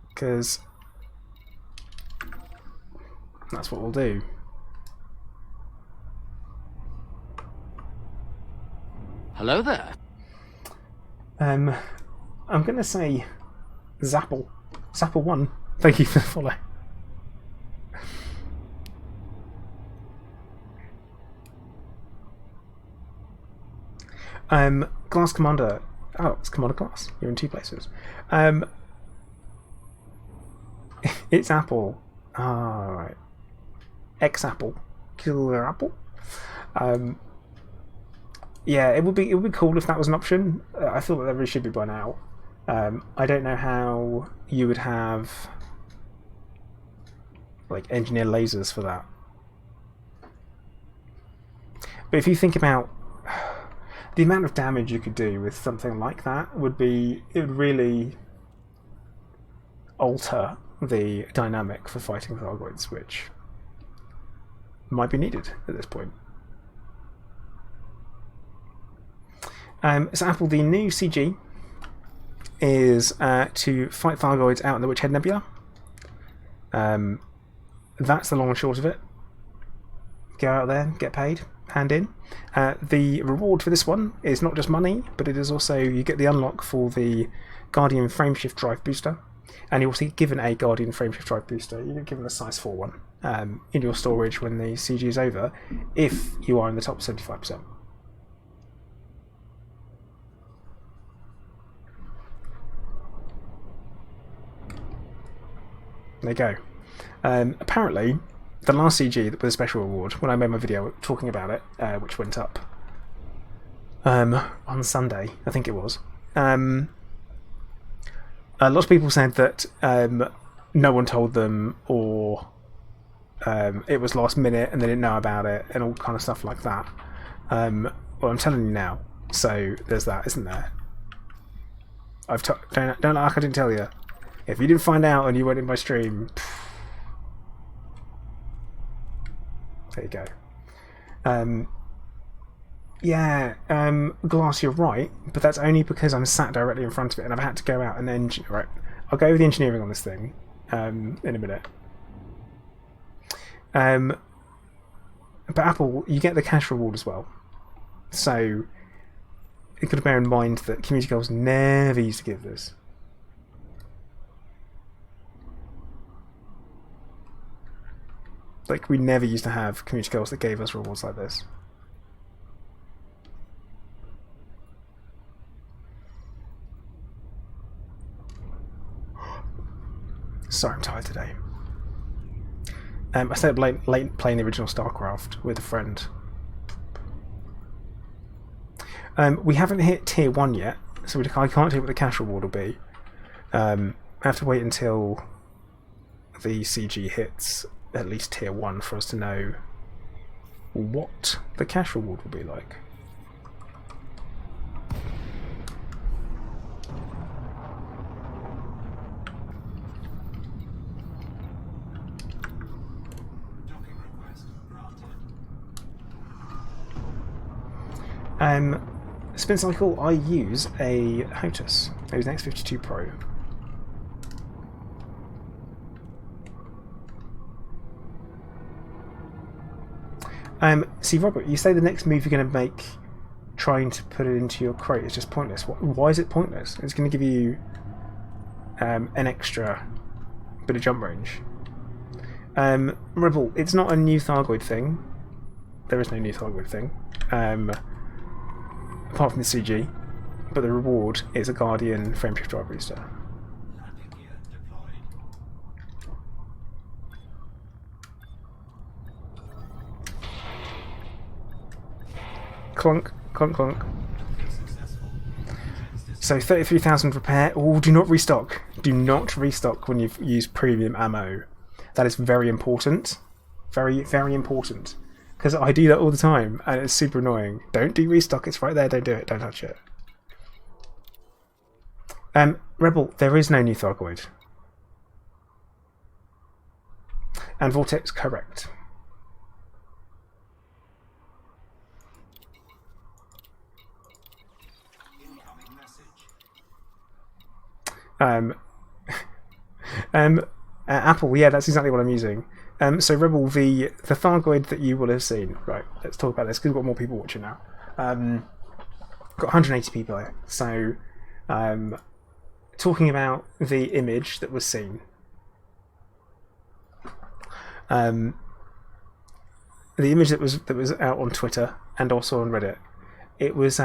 because that's what we'll do. Hello there. I'm going to say Zapple. Zapple1. Thank you for the follow. Glass Commander. Oh, it's Commander Glass. You're in 2 places. It's Apple. Right. X-Apple. Killer Apple. Yeah, it would be cool if that was an option. I thought that there really should be by now. I don't know how you would have like engineer lasers for that. But if you think about the amount of damage you could do with something like that, it would really alter the dynamic for fighting Thargoids, which might be needed at this point. So Apple, the new CG is to fight Thargoids out in the Witchhead Nebula. That's the long and short of it. Go out there, get paid, hand in. The reward for this one is not just money, but it is also you get the unlock for the Guardian Frameshift Drive Booster, and you also get given a Guardian Frameshift Drive Booster. You get given a size 4 one in your storage when the CG is over, if you are in the top 75%. There you go. Apparently, the last CG that was a special reward, when I made my video talking about it, which went up on Sunday, I think it was, a lot of people said that no one told them, or it was last minute and they didn't know about it, and all kind of stuff like that. Well, I'm telling you now, so there's that, isn't there? Don't act like I didn't tell you. If you didn't find out and you went in my stream, there you go. Glass, you're right, but that's only because I'm sat directly in front of it and I've had to go out and engineer. Right, I'll go over the engineering on this thing in a minute. But Apple, you get the cash reward as well. So you've got to bear in mind that Community Goals never used to give this. Like, we never used to have community goals that gave us rewards like this. Sorry, I'm tired today. I stayed up late playing the original StarCraft with a friend. We haven't hit tier 1 yet, so I can't tell you what the cash reward will be. I have to wait until the CG hits at least tier 1 for us to know what the cash reward will be like. Spin cycle, I use a HOTUS. I use an X52 Pro. See, Robert, you say the next move you're going to make, trying to put it into your crate, is just pointless. Why is it pointless? It's going to give you an extra bit of jump range. Rebel, it's not a new Thargoid thing. There is no new Thargoid thing, apart from the CG. But the reward is a Guardian Frameshift Drive Booster. Clunk, clunk, clunk. So 33,000 repair. Oh, do not restock. Do not restock when you've used premium ammo. That is very important. Very, very important. Because I do that all the time, and it's super annoying. Don't do restock. It's right there. Don't do it. Don't touch it. Rebel, there is no new Thargoid. And Vortex, correct. Apple, yeah, that's exactly what I'm using. So Rebel, the Thargoid that you will have seen. Right, let's talk about this because we've got more people watching now. Got 180 people here. So, talking about the image that was seen. The image that was out on Twitter and also on Reddit. It was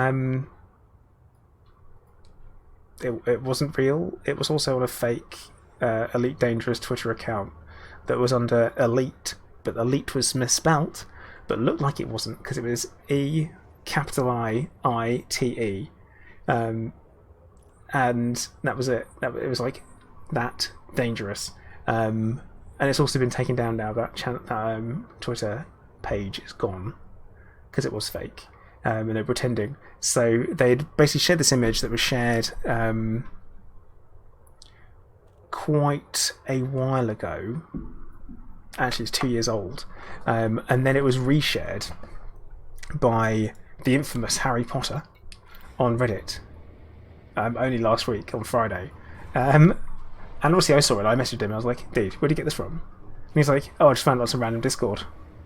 it wasn't real. It was also on a fake Elite Dangerous Twitter account that was under Elite, but Elite was misspelt, but looked like it wasn't because it was E capital I-I-T-E, and that was it. It was like that dangerous, and it's also been taken down now. That Twitter page is gone because it was fake. And they're pretending. So they'd basically shared this image that was shared quite a while ago. Actually, it's 2 years old. And then it was reshared by the infamous Harry Potter on Reddit only last week on Friday. And obviously I saw it. I messaged him. I was like, dude, where'd you get this from? And he's like, oh, I just found it on some random Discord.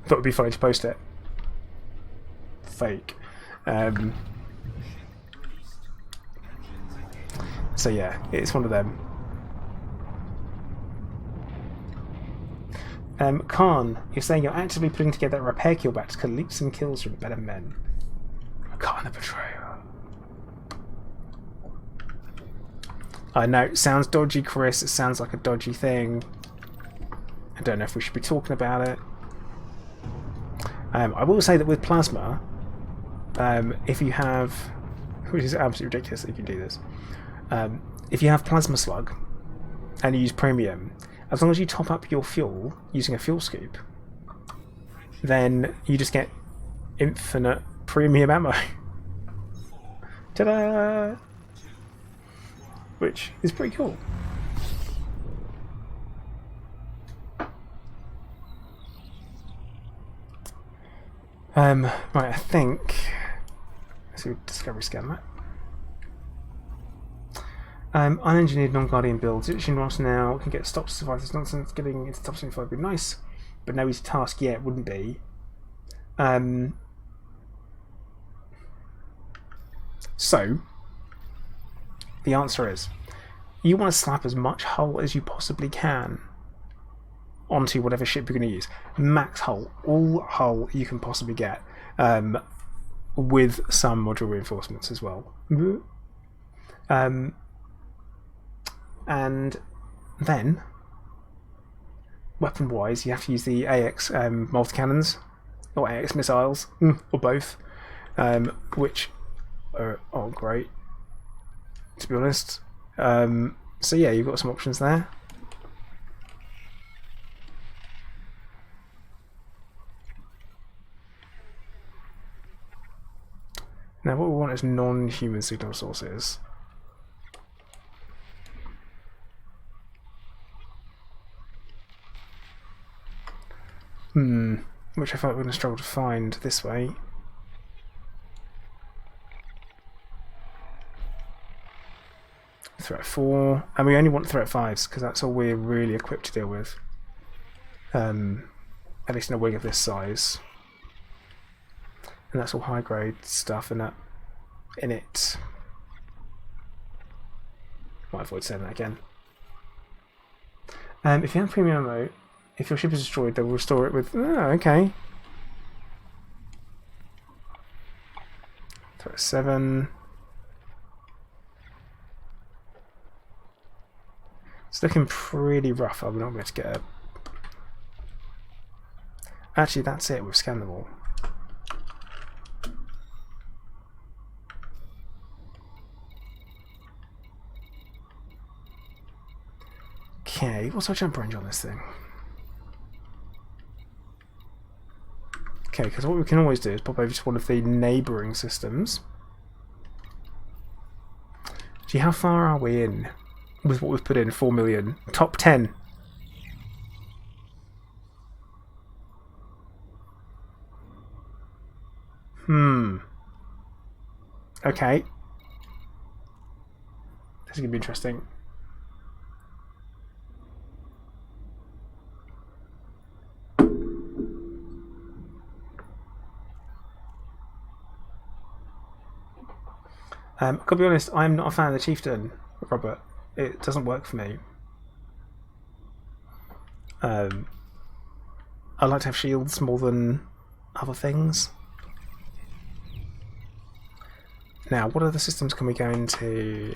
Thought it'd be funny to post it. Fake. So yeah, it's one of them. Khan, you're saying you're actively putting together a repair kill back to collect some kills from better men. Khan the Betrayer. I know, it sounds dodgy, Chris. It sounds like a dodgy thing. I don't know if we should be talking about it. I will say that with plasma, if you have, which is absolutely ridiculous that you can do this, if you have plasma slug and you use premium, as long as you top up your fuel using a fuel scoop, then you just get infinite premium ammo. Ta-da! Which is pretty cool. Right, I think. Let's see, discovery scan that. Unengineered non-guardian builds. Itching Ross now can get stopped to survive this nonsense. Getting into top 75 would be nice, but no easy task yet. It wouldn't be. So the answer is, you want to slap as much hull as you possibly can onto whatever ship you're going to use. Max hull, all hull you can possibly get, with some module reinforcements as well. And then, weapon-wise, you have to use the AX multi-cannons, or AX missiles, or both, which aren't great, to be honest. So yeah, you've got some options there. Now what we want is non-human signal sources. Which I felt we're going to struggle to find this way. Threat 4, and we only want threat 5s because that's all we're really equipped to deal with. At least in a wing of this size. And that's all high grade stuff in it. Might avoid saying that again. If you have premium ammo, if your ship is destroyed, they will restore it with. Oh, okay. Threat 7. It's looking pretty rough. I'm not going to get it. Actually, that's it. We've scanned them all. Okay, what's our jump range on this thing? Okay, because what we can always do is pop over to one of the neighbouring systems. Gee, how far are we in with what we've put in? 4 million. Top 10. Okay. This is going to be interesting. I've got to be honest, I'm not a fan of the Chieftain, Robert. It doesn't work for me. I like to have shields more than other things. Now, what other systems can we go into?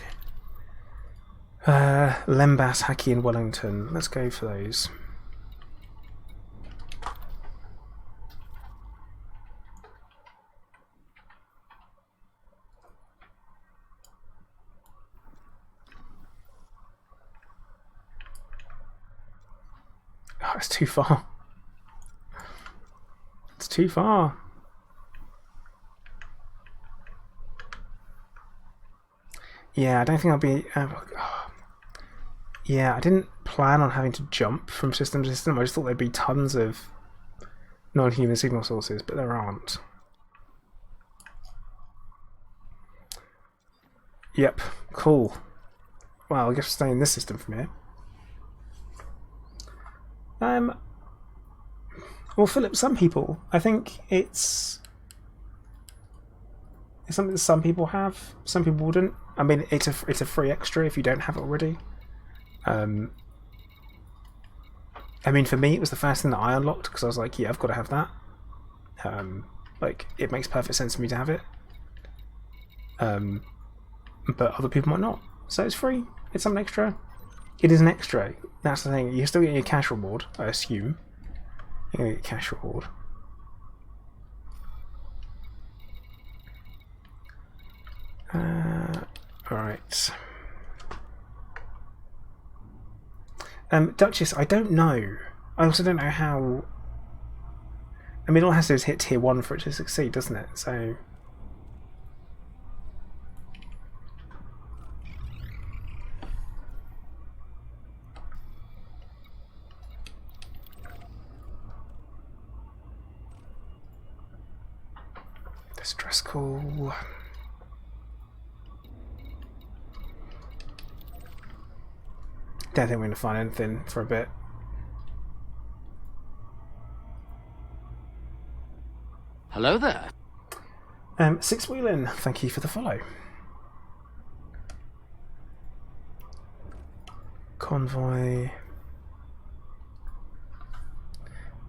Lembas, Hackey and Wellington. Let's go for those. Oh, it's too far. It's too far. Yeah, I don't think I'll be... yeah, I didn't plan on having to jump from system to system. I just thought there'd be tons of non-human signal sources, but there aren't. Yep, cool. Well, I guess we'll stay in this system from here. Well, Philip, some people, I think it's something that some people have, some people wouldn't. I mean, it's a free extra if you don't have it already. I mean, for me, it was the first thing that I unlocked because I was like, yeah, I've got to have that. Like, it makes perfect sense for me to have it. But other people might not. So it's free. It's something extra. It is an extra. That's the thing. You're still getting a cash reward, I assume. You're going to get a cash reward. Alright. Duchess, I don't know. I also don't know how... I mean, all it has to do is hit tier 1 for it to succeed, doesn't it? So... Distress call... Don't think we're going to find anything for a bit. Hello there. Six Wheeling, thank you for the follow. Convoy.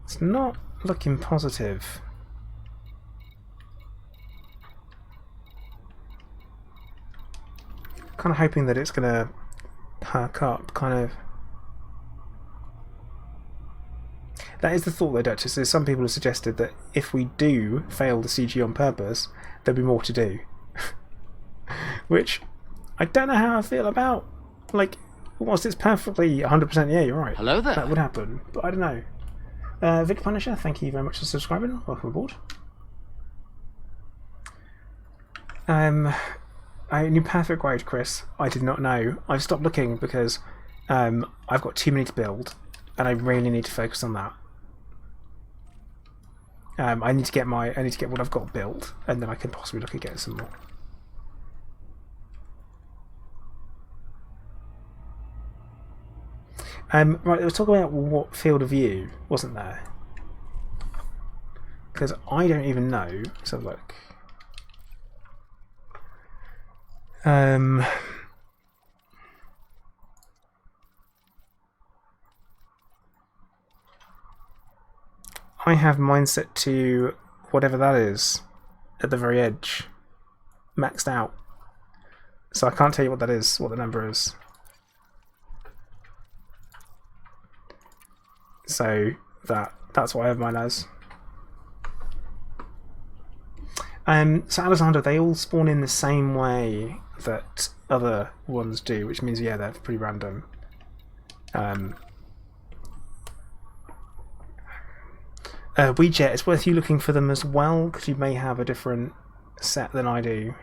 It's not looking positive. Kind of hoping that it's going to perk up, kind of. That is the thought though, Duchess, is some people have suggested that if we do fail the CG on purpose, there'll be more to do. Which, I don't know how I feel about. Like, whilst it's perfectly 100%, yeah, you're right. Hello there. That would happen, but I don't know. Vic Punisher, thank you very much for subscribing. Welcome aboard. I knew perfect grade, Chris. I did not know. I've stopped looking because I've got too many to build, and I really need to focus on that. I need to get what I've got built, and then I can possibly look at getting some more. Right, let's talk about what field of view wasn't there, because I don't even know. So look. I have mine set to whatever that is at the very edge, maxed out. So I can't tell you what that is, what the number is. So that's what I have mine as. So Alexander, they all spawn in the same way that other ones do, which means, yeah, they're pretty random. Weejet, it's worth you looking for them as well, because you may have a different set than I do.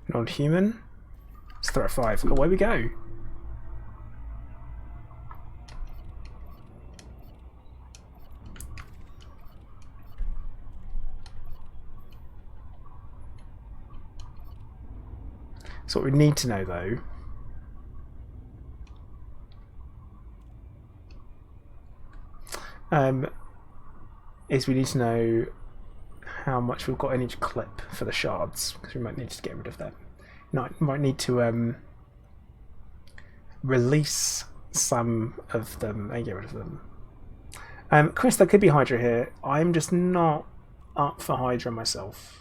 Non-human. It's threat 5. Away we go. So what we need to know, though, is we need to know how much we've got in each clip for the shards, because we might need to get rid of them. Might need to release some of them and get rid of them. Chris, there could be Hydra here. I'm just not up for Hydra myself.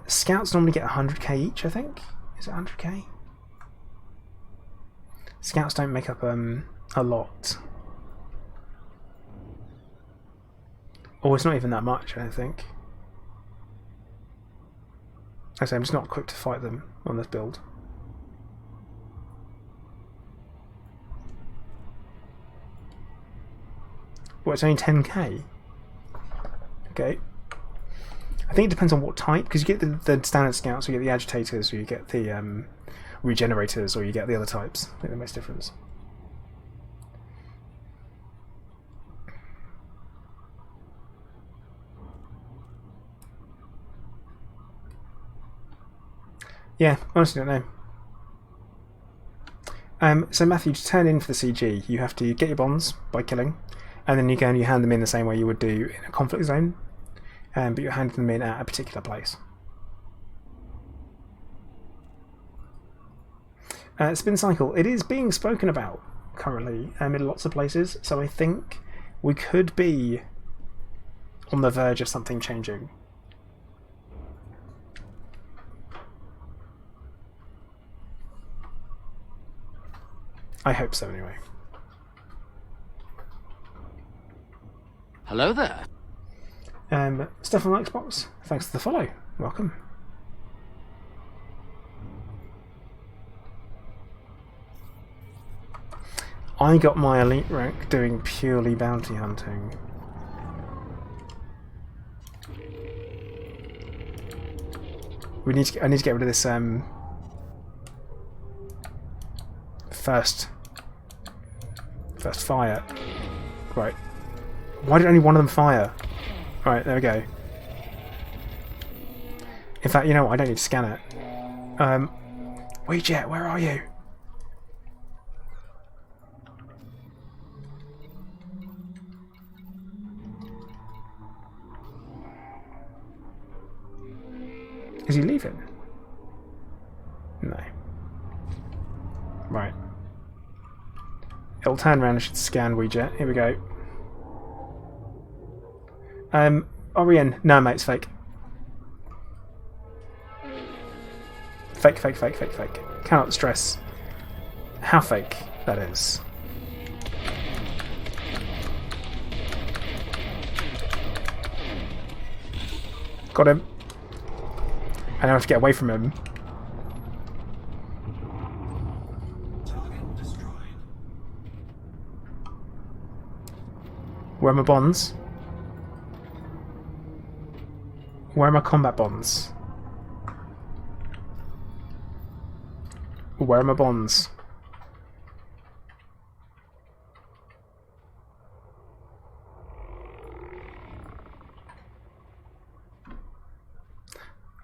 Scouts normally get 100k each, I think. Is it 100k? Scouts don't make up a lot. Oh, it's not even that much, I don't think. Actually, I'm just not equipped to fight them on this build. Well, it's only 10k. Okay. I think it depends on what type, because you get the standard scouts, or you get the agitators, or you get the regenerators, or you get the other types. I think that makes a difference. Yeah, honestly don't know. So Matthew, to turn in for the CG, you have to get your bonds by killing, and then you go and you hand them in the same way you would do in a conflict zone, but you're handing them in at a particular place. Spin cycle. It is being spoken about currently in lots of places, so I think we could be on the verge of something changing. I hope so, anyway. Hello there. Stuff on Xbox, thanks for the follow. Welcome. I got my elite rank doing purely bounty hunting. I need to get rid of this first fire. Right. Why did only one of them fire? Right, there we go. In fact, you know what? I don't need to scan it. Weejet, where are you? Is he leaving? No. Right. It'll turn around and should scan Weejet. Here we go. Orion. No, mate, it's fake. Fake, fake, fake, fake, fake. Cannot stress how fake that is. Got him. I now have to get away from him. Target destroyed. Where are my bonds? Where are my combat bonds? Where are my bonds?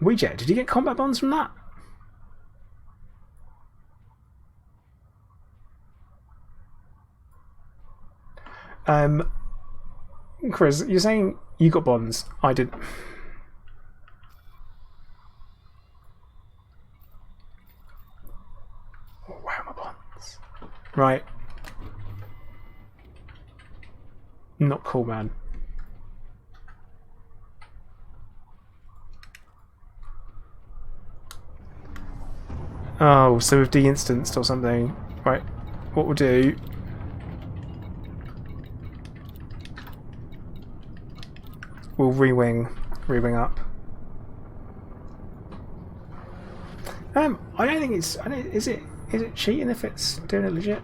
Weejet, did you get combat bonds from that? Chris, you're saying you got bonds. I didn't. Where are my bonds? Right. Not cool, man. Oh, so we've de-instanced or something. Right, what we'll do... We'll re-wing Re-wing up. I don't think it's. Is it cheating if it's doing it legit?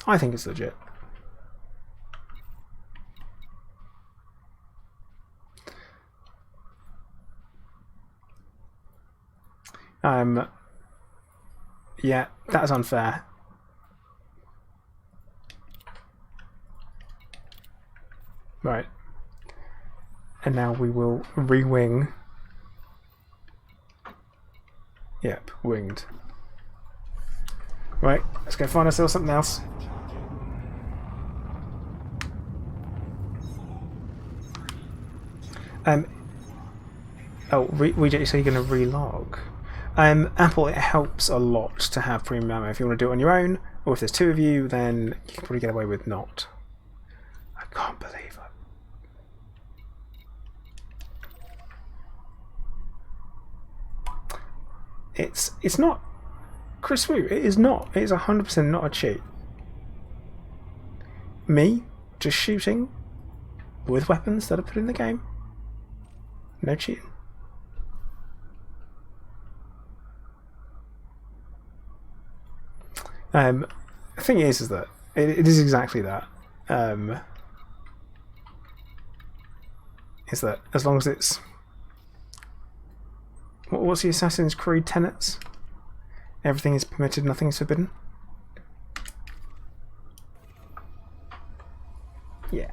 I think it's legit. Yeah, that's unfair. Right. And now we will re-wing. Yep, winged. Right, let's go find ourselves something else. Oh, so you're going to relog. Apple, it helps a lot to have premium ammo. If you want to do it on your own, or if there's two of you, then you can probably get away with not. I can't believe it. It's not, Chris Wu, it is not. It is 100% not a cheat. Me just shooting with weapons that are put in the game. No cheating. The thing is that it is exactly that. Is that as long as it's what's the Assassin's Creed tenets? Everything is permitted, nothing is forbidden. Yeah.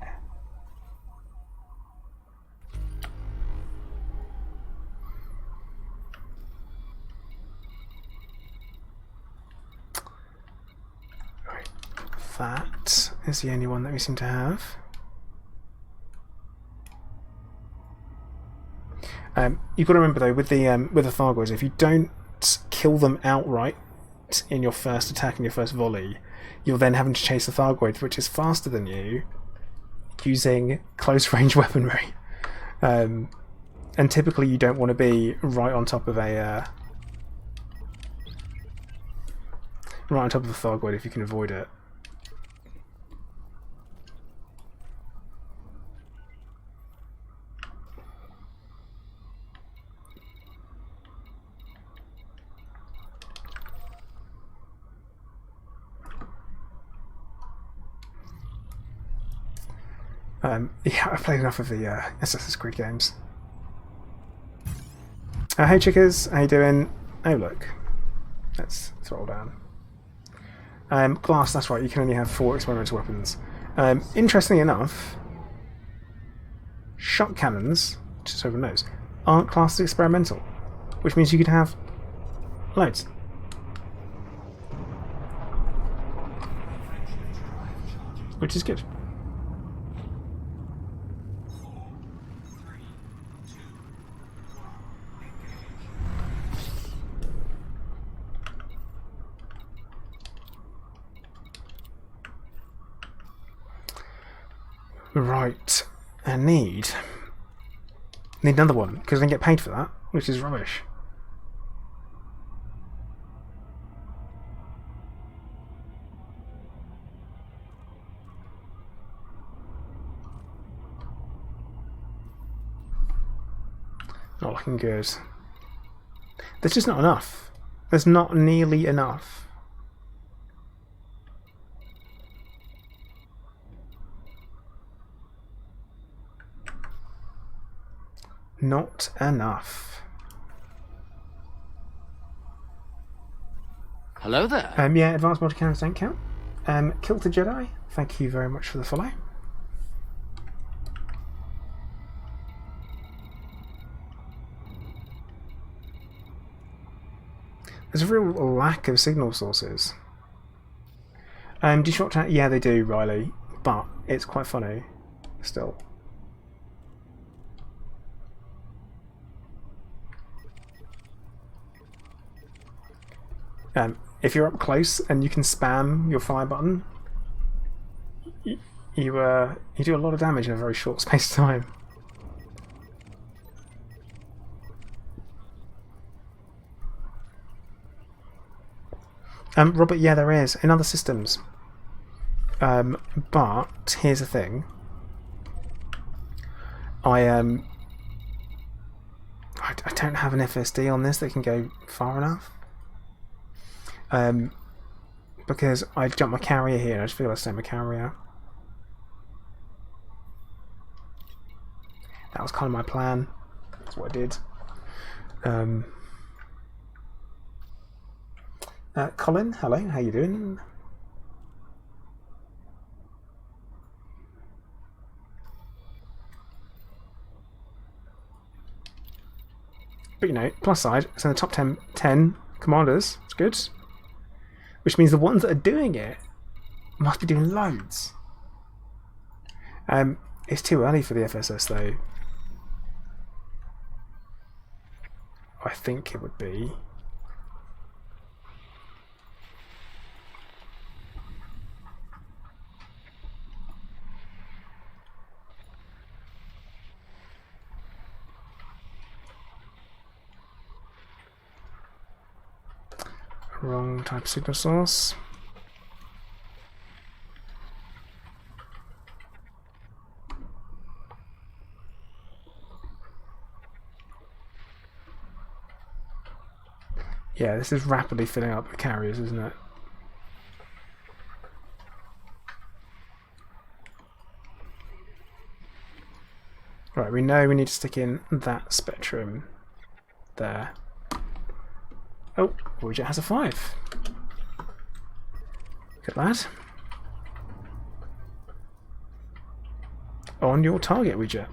Right. That is the only one that we seem to have. You've got to remember though, with the Thargoids, if you don't kill them outright in your first attack, in your first volley, you're then having to chase the Thargoid, which is faster than you, using close range weaponry. And typically you don't want to be right on top of a Thargoid if you can avoid it. Yeah, I've played enough of the Assassin's Creed games. Hey chickers, how you doing? Oh look, let's roll down. Glass, that's right, you can only have 4 experimental weapons. Interestingly enough, shot cannons, just so everyone knows, aren't classed as experimental, which means you could have loads. Which is good. Right, I need another one because I don't get paid for that, which is rubbish. Not looking good. There's just not enough. There's not nearly enough. Not enough. Hello there. Yeah, advanced multi cannons don't count. Kill the Jedi, thank you very much for the follow. There's a real lack of signal sources. Do you short chat? Yeah, they do, Riley, but it's quite funny still. If you're up close and you can spam your fire button, you do a lot of damage in a very short space of time. Robert, yeah, there is in other systems. But here's the thing. I don't have an FSD on this that can go far enough. Because I jumped my carrier here, I just feel I stay my carrier. That was kind of my plan. That's what I did. Colin, hello, how you doing? But you know, plus side, it's in the top 10 commanders. It's good. Which means the ones that are doing it must be doing loads. It's too early for the FSS though. I think it would be. Wrong type of signal source. Yeah, this is rapidly filling up the carriers, isn't it? Right, we know we need to stick in that spectrum there. Oh, Voyager has a 5. Look at that. On your target, Ouija.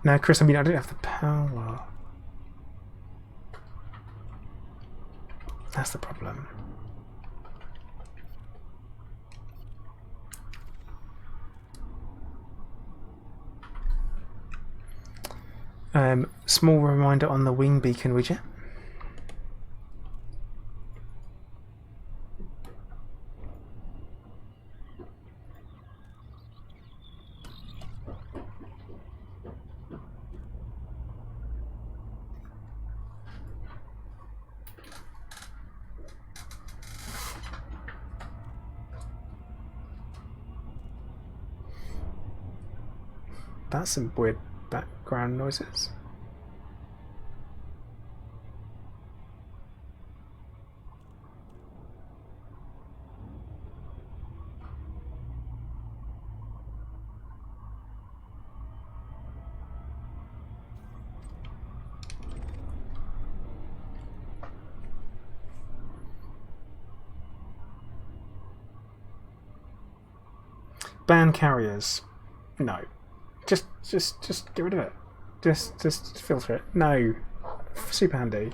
Now, Chris, I mean, I don't have the power. That's the problem. Small reminder on the wing beacon, would you? That's some weird background noises. Ban carriers. No. Just get rid of it. Just filter it. No. Super handy.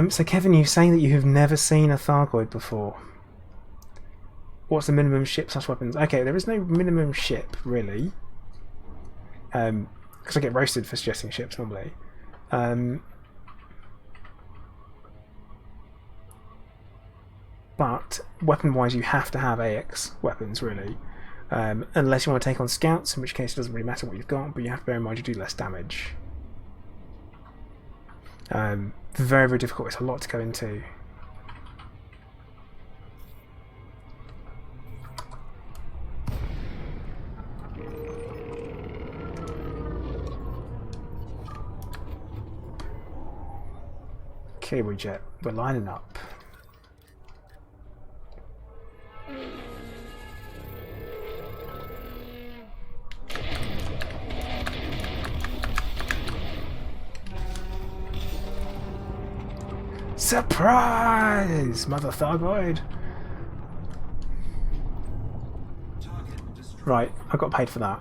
So Kevin, you're saying that you have never seen a Thargoid before. What's the minimum ship/weapons? Okay, there is no minimum ship really. Because I get roasted for suggesting ships normally. But weapon-wise, you have to have AX weapons, really. Unless you want to take on scouts, in which case it doesn't really matter what you've got, but you have to bear in mind you do less damage. Very, very difficult. It's a lot to go into. Okay, we're lining up. Surprise! Mother Thargoid! Right, I got paid for that.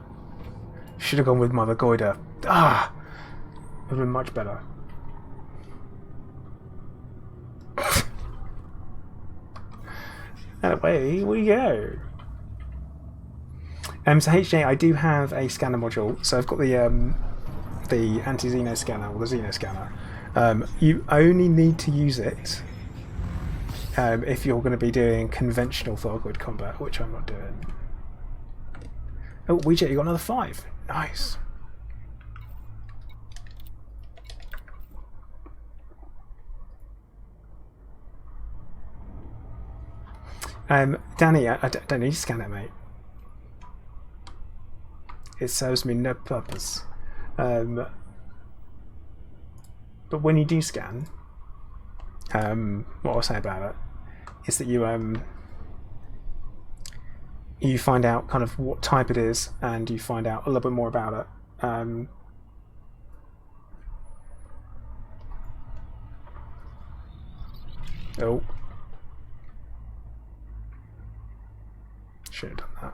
Should have gone with Mother Goida. Ah! Would have been much better. And away we go. So HJ, I do have a scanner module. So I've got the Anti-xeno scanner, or the Xeno scanner. You only need to use it if you're going to be doing conventional Thargoid combat, which I'm not doing. Oh, Ouija, you got another 5. Nice. Danny, I don't need to scan it, mate. It serves me no purpose. But when you do scan, what I'll say about it is that you find out kind of what type it is, and you find out a little bit more about it. Oh. Should have done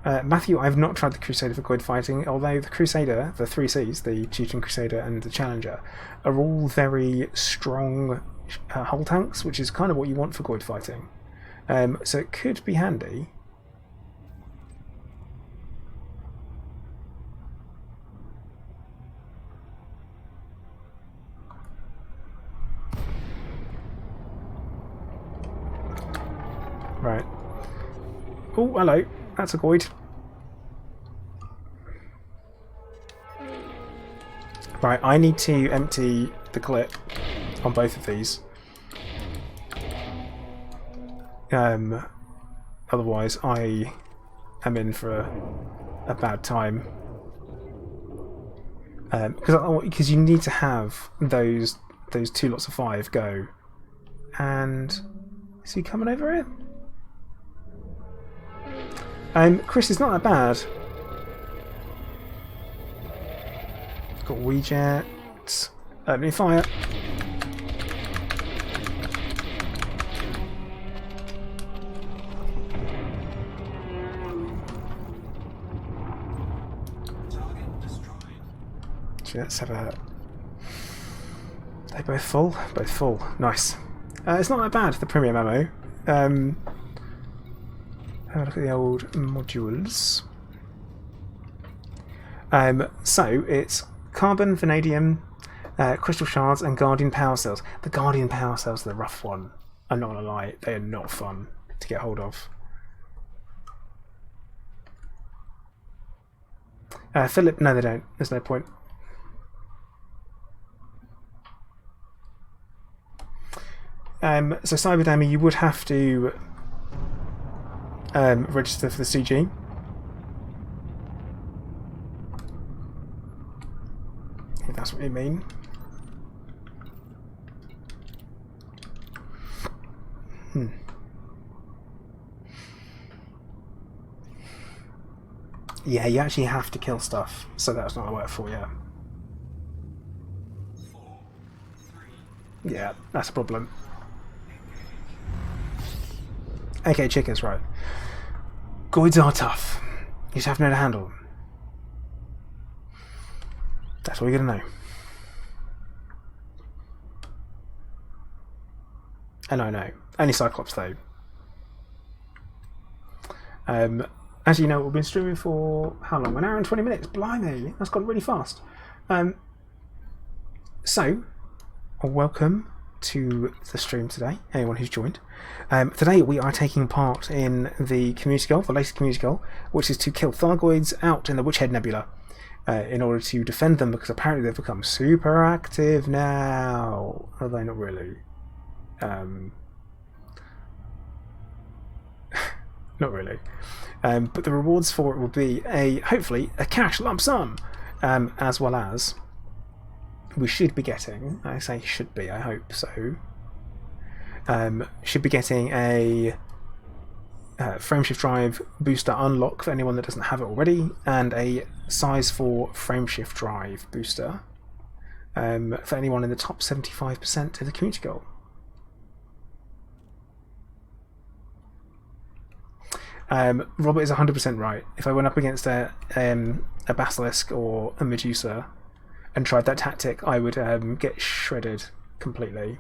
that. Matthew, I've not tried the Crusader for Thargoid fighting, although the Crusader, the 3 Cs, the Chieftain Crusader and the Challenger, are all very strong hull tanks, which is kind of what you want for Thargoid fighting. So it could be handy. Right. Oh, hello. That's a Thargoid. Right, I need to empty the clip on both of these. Otherwise I am in for a bad time. Because you need to have those 2 lots of 5 go. And is he coming over here? Chris, is not that bad. Got Ouija. Opening fire. Let's have a... They both full? Both full. Nice. It's not that bad, the premium ammo. Have a look at the old modules. So, it's carbon, vanadium, crystal shards, and guardian power cells. The guardian power cells are the rough one. I'm not going to lie, they are not fun to get hold of. Philip, no they don't. There's no point. So Cyberdammy, you would have to register for the CG. If that's what you mean. Yeah, you actually have to kill stuff, so that's not going to work for you. Yeah, that's a problem. Okay, chickens, right. Goids are tough. You just have to know how to handle them. That's all you're going to know. And I know. Only Cyclops, though. As you know, we've been streaming for how long? 1 hour and 20 minutes. Blimey, that's gone really fast. So, welcome to the stream today, anyone who's joined. Today we are taking part in the community goal, the latest community goal, which is to kill Thargoids out in the Witchhead Nebula in order to defend them, because apparently they've become super active now. Are they not really? Not really. But the rewards for it will be hopefully a cash lump sum, as well as we should be getting, I say should be, I hope so, should be getting a frameshift drive booster unlock for anyone that doesn't have it already, and a size 4 frameshift drive booster for anyone in the top 75% of the community goal. Robert is 100% right. If I went up against a basilisk or a Medusa and tried that tactic, I would get shredded completely.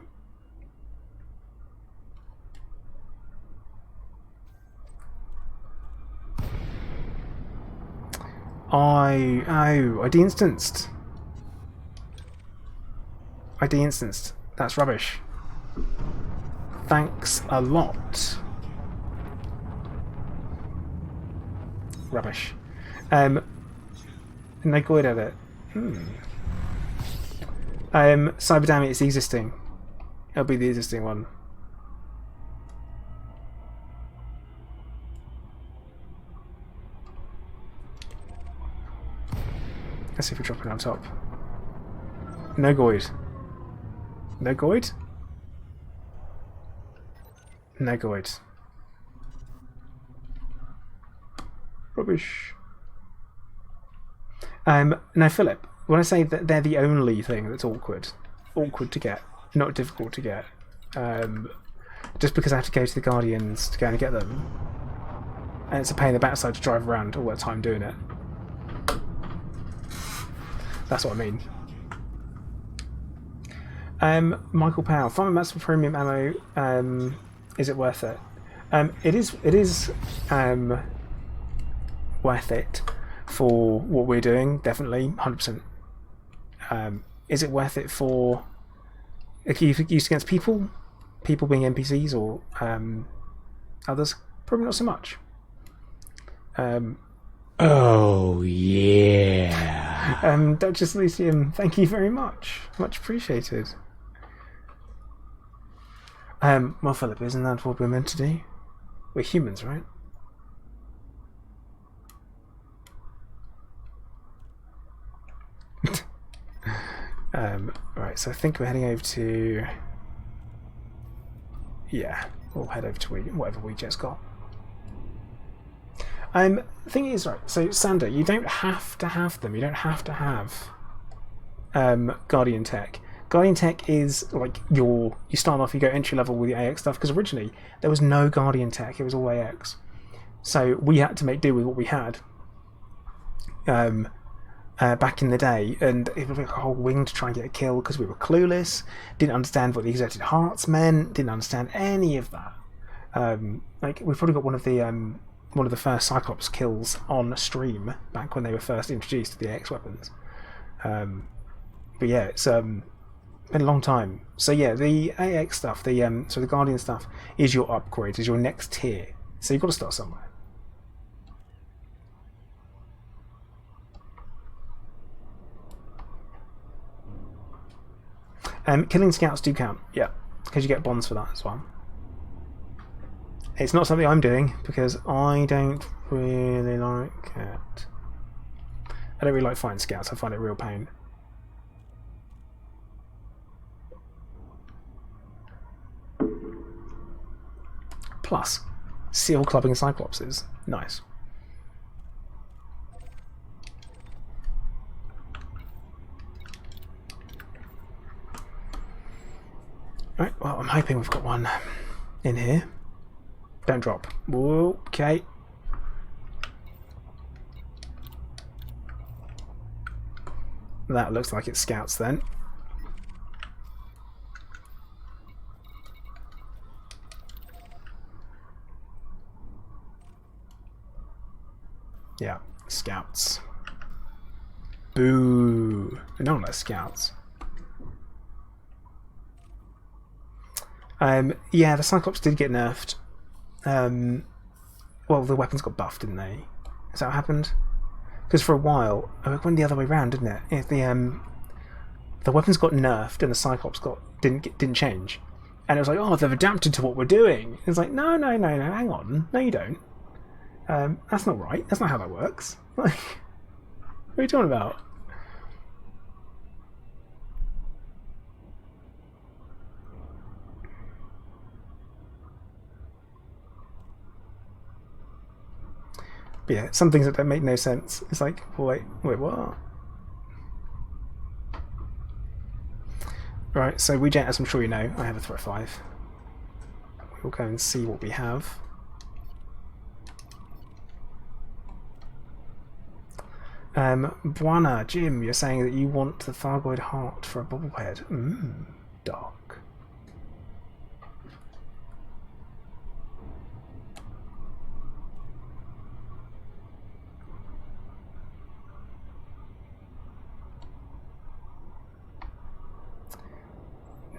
I de-instanced. I de-instanced. That's rubbish. Thanks a lot. Rubbish. No good at it. Cyber Damn It is the existing. It'll be the existing one. Let's see if we drop it on top. No Goid. No Goid? No Goid. Rubbish. Now, Philip, when I say that they're the only thing that's awkward to get, not difficult to get, just because I have to go to the Guardians to go and get them, and it's a pain in the backside to drive around all that time doing it. That's what I mean. Michael Powell, 5 maximum premium ammo. Is it worth it? It is worth it for what we're doing. Definitely, 100%. Is it worth it for used against people being NPCs or others? Probably not so much. Oh, yeah. Duchess Lucium, thank you very much. Much appreciated. Well, Philip, isn't that what we're meant to do? We're humans, right? Right, so I think we're heading over to... Yeah, we'll head over to whatever we just got. The thing is, right, so Sander, you don't have to have them. You don't have to have Guardian Tech. Guardian Tech is like you start off, you go entry level with the AX stuff, because originally there was no Guardian Tech, it was all AX. So we had to make do with what we had back in the day, and it was like a whole wing to try and get a kill because we were clueless, didn't understand what the Exerted Hearts meant, didn't understand any of that. Like we've probably got one of the first Cyclops kills on stream back when they were first introduced to the AX weapons. But yeah, it's been a long time. So yeah, the AX stuff, the Guardian stuff is your upgrade, is your next tier. So you've got to start somewhere. Killing scouts do count, yeah, because you get bonds for that as well. It's not something I'm doing because I don't really like it. I don't really like fighting scouts. I find it a real pain. Plus, seal clubbing Cyclopses. Nice. Right, well, I'm hoping we've got one in here. Don't drop. Whoa, okay. That looks like it's scouts then. Yeah, scouts. Boo. No one likes scouts. Yeah, the Cyclops did get nerfed. Well, the weapons got buffed, didn't they? Is that what happened? Because for a while, it went the other way around, didn't it? If the weapons got nerfed and the Cyclops didn't change, and it was like, oh, they've adapted to what we're doing. It's like, no, hang on, no, you don't. That's not right. That's not how that works. Like, what are you talking about? But yeah, some things that don't make no sense. It's like, wait, what? Right, so we jet, as I'm sure you know, I have a threat 5. We'll go and see what we have. Buana, Jim, you're saying that you want the Thargoid heart for a bobblehead. Dark.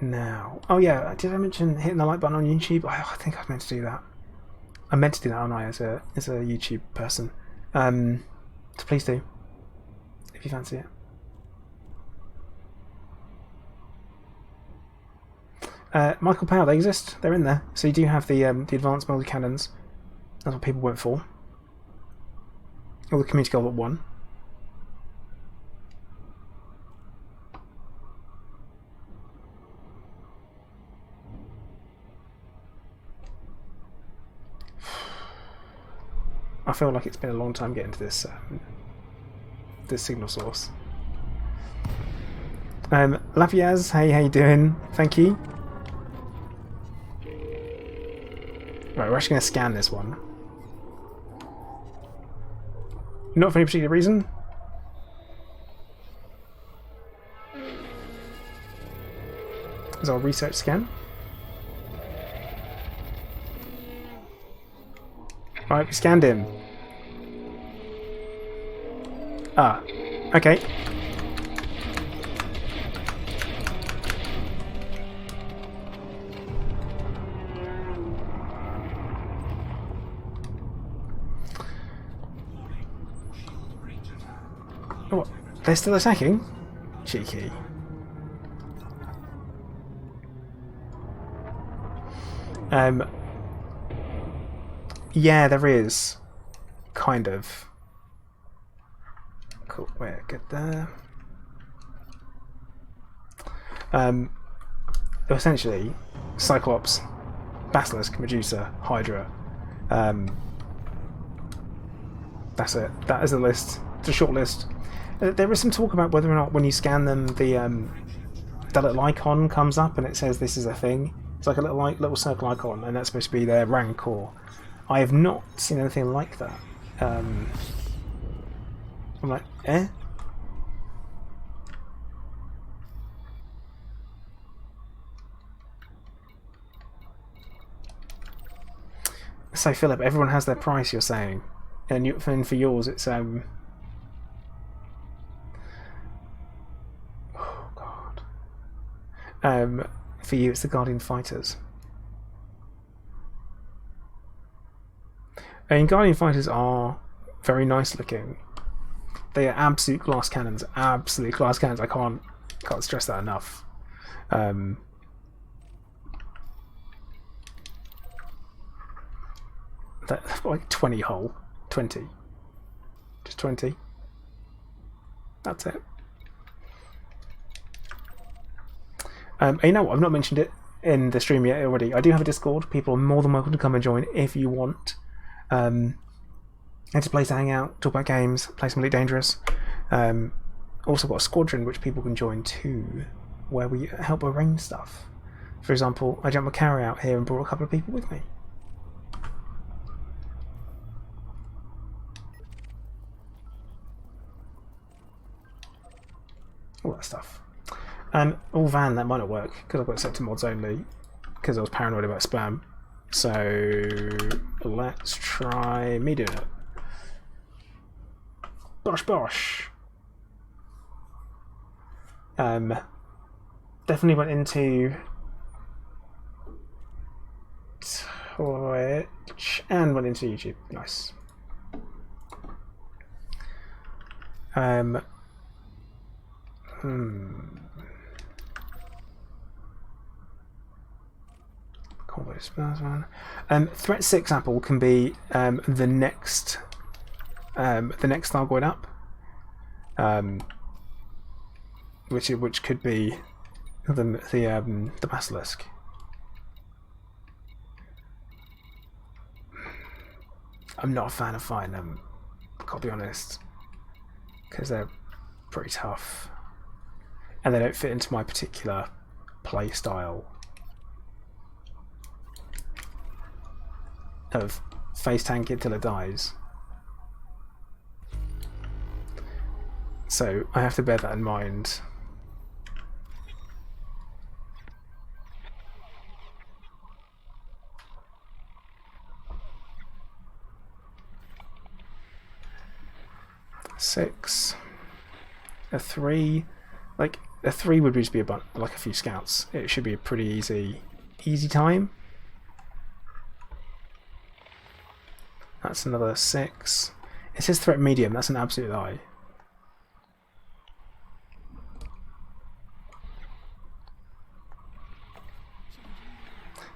Now, oh yeah, did I mention hitting the like button on YouTube? I think I meant to do that. I meant to do that, aren't I, as a YouTube person? So please do, if you fancy it. Michael Powell, they exist. They're in there. So you do have the advanced multi-cannons. That's what people went for. Or the community goal at 1. I feel like it's been a long time getting to this this signal source. Lapiaz, hey, how you doing? Thank you. Right, we're actually going to scan this one. Not for any particular reason. There's our research scan. Right, we scanned him. Ah, okay. Oh, what? They're still attacking? Cheeky. Yeah, there is. Kind of. Cool, we're good there. Essentially, Cyclops, Basilisk, Medusa, Hydra. That's it. That is the list. It's a short list. There is some talk about whether or not when you scan them, the little icon comes up and it says this is a thing. It's like a little circle icon, and that's supposed to be their rank. Or I have not seen anything like that. I'm like, eh? So Philip, everyone has their price. You're saying, and for yours, it's oh god. For you, it's the Guardian Fighters. And Guardian Fighters are very nice looking. They are absolute glass cannons. Absolute glass cannons. I can't stress that enough. That's like 20 hull. 20. Just 20. That's it. You know what? I've not mentioned it in the stream yet already. I do have a Discord. People are more than welcome to come and join if you want. It's a place to hang out, talk about games, play some Elite Dangerous. Also got a squadron which people can join too, where we help arrange stuff. For example, I jumped my carry out here and brought a couple of people with me. All that stuff. All van, that might not work because I've got it set to mods only because I was paranoid about spam. So let's try me doing it. Bosh bosh. Definitely went into Twitch and went into YouTube. Nice. Threat 6 Apple can be the next Thargoid up, which could be the Basilisk. I'm not a fan of fighting them, I'll be honest, because they're pretty tough and they don't fit into my particular play style of face tank it till it dies. So I have to bear that in mind. Six. A 3. Like a 3 would just be like a few scouts. It should be a pretty easy time. That's another 6. It says threat medium. That's an absolute lie.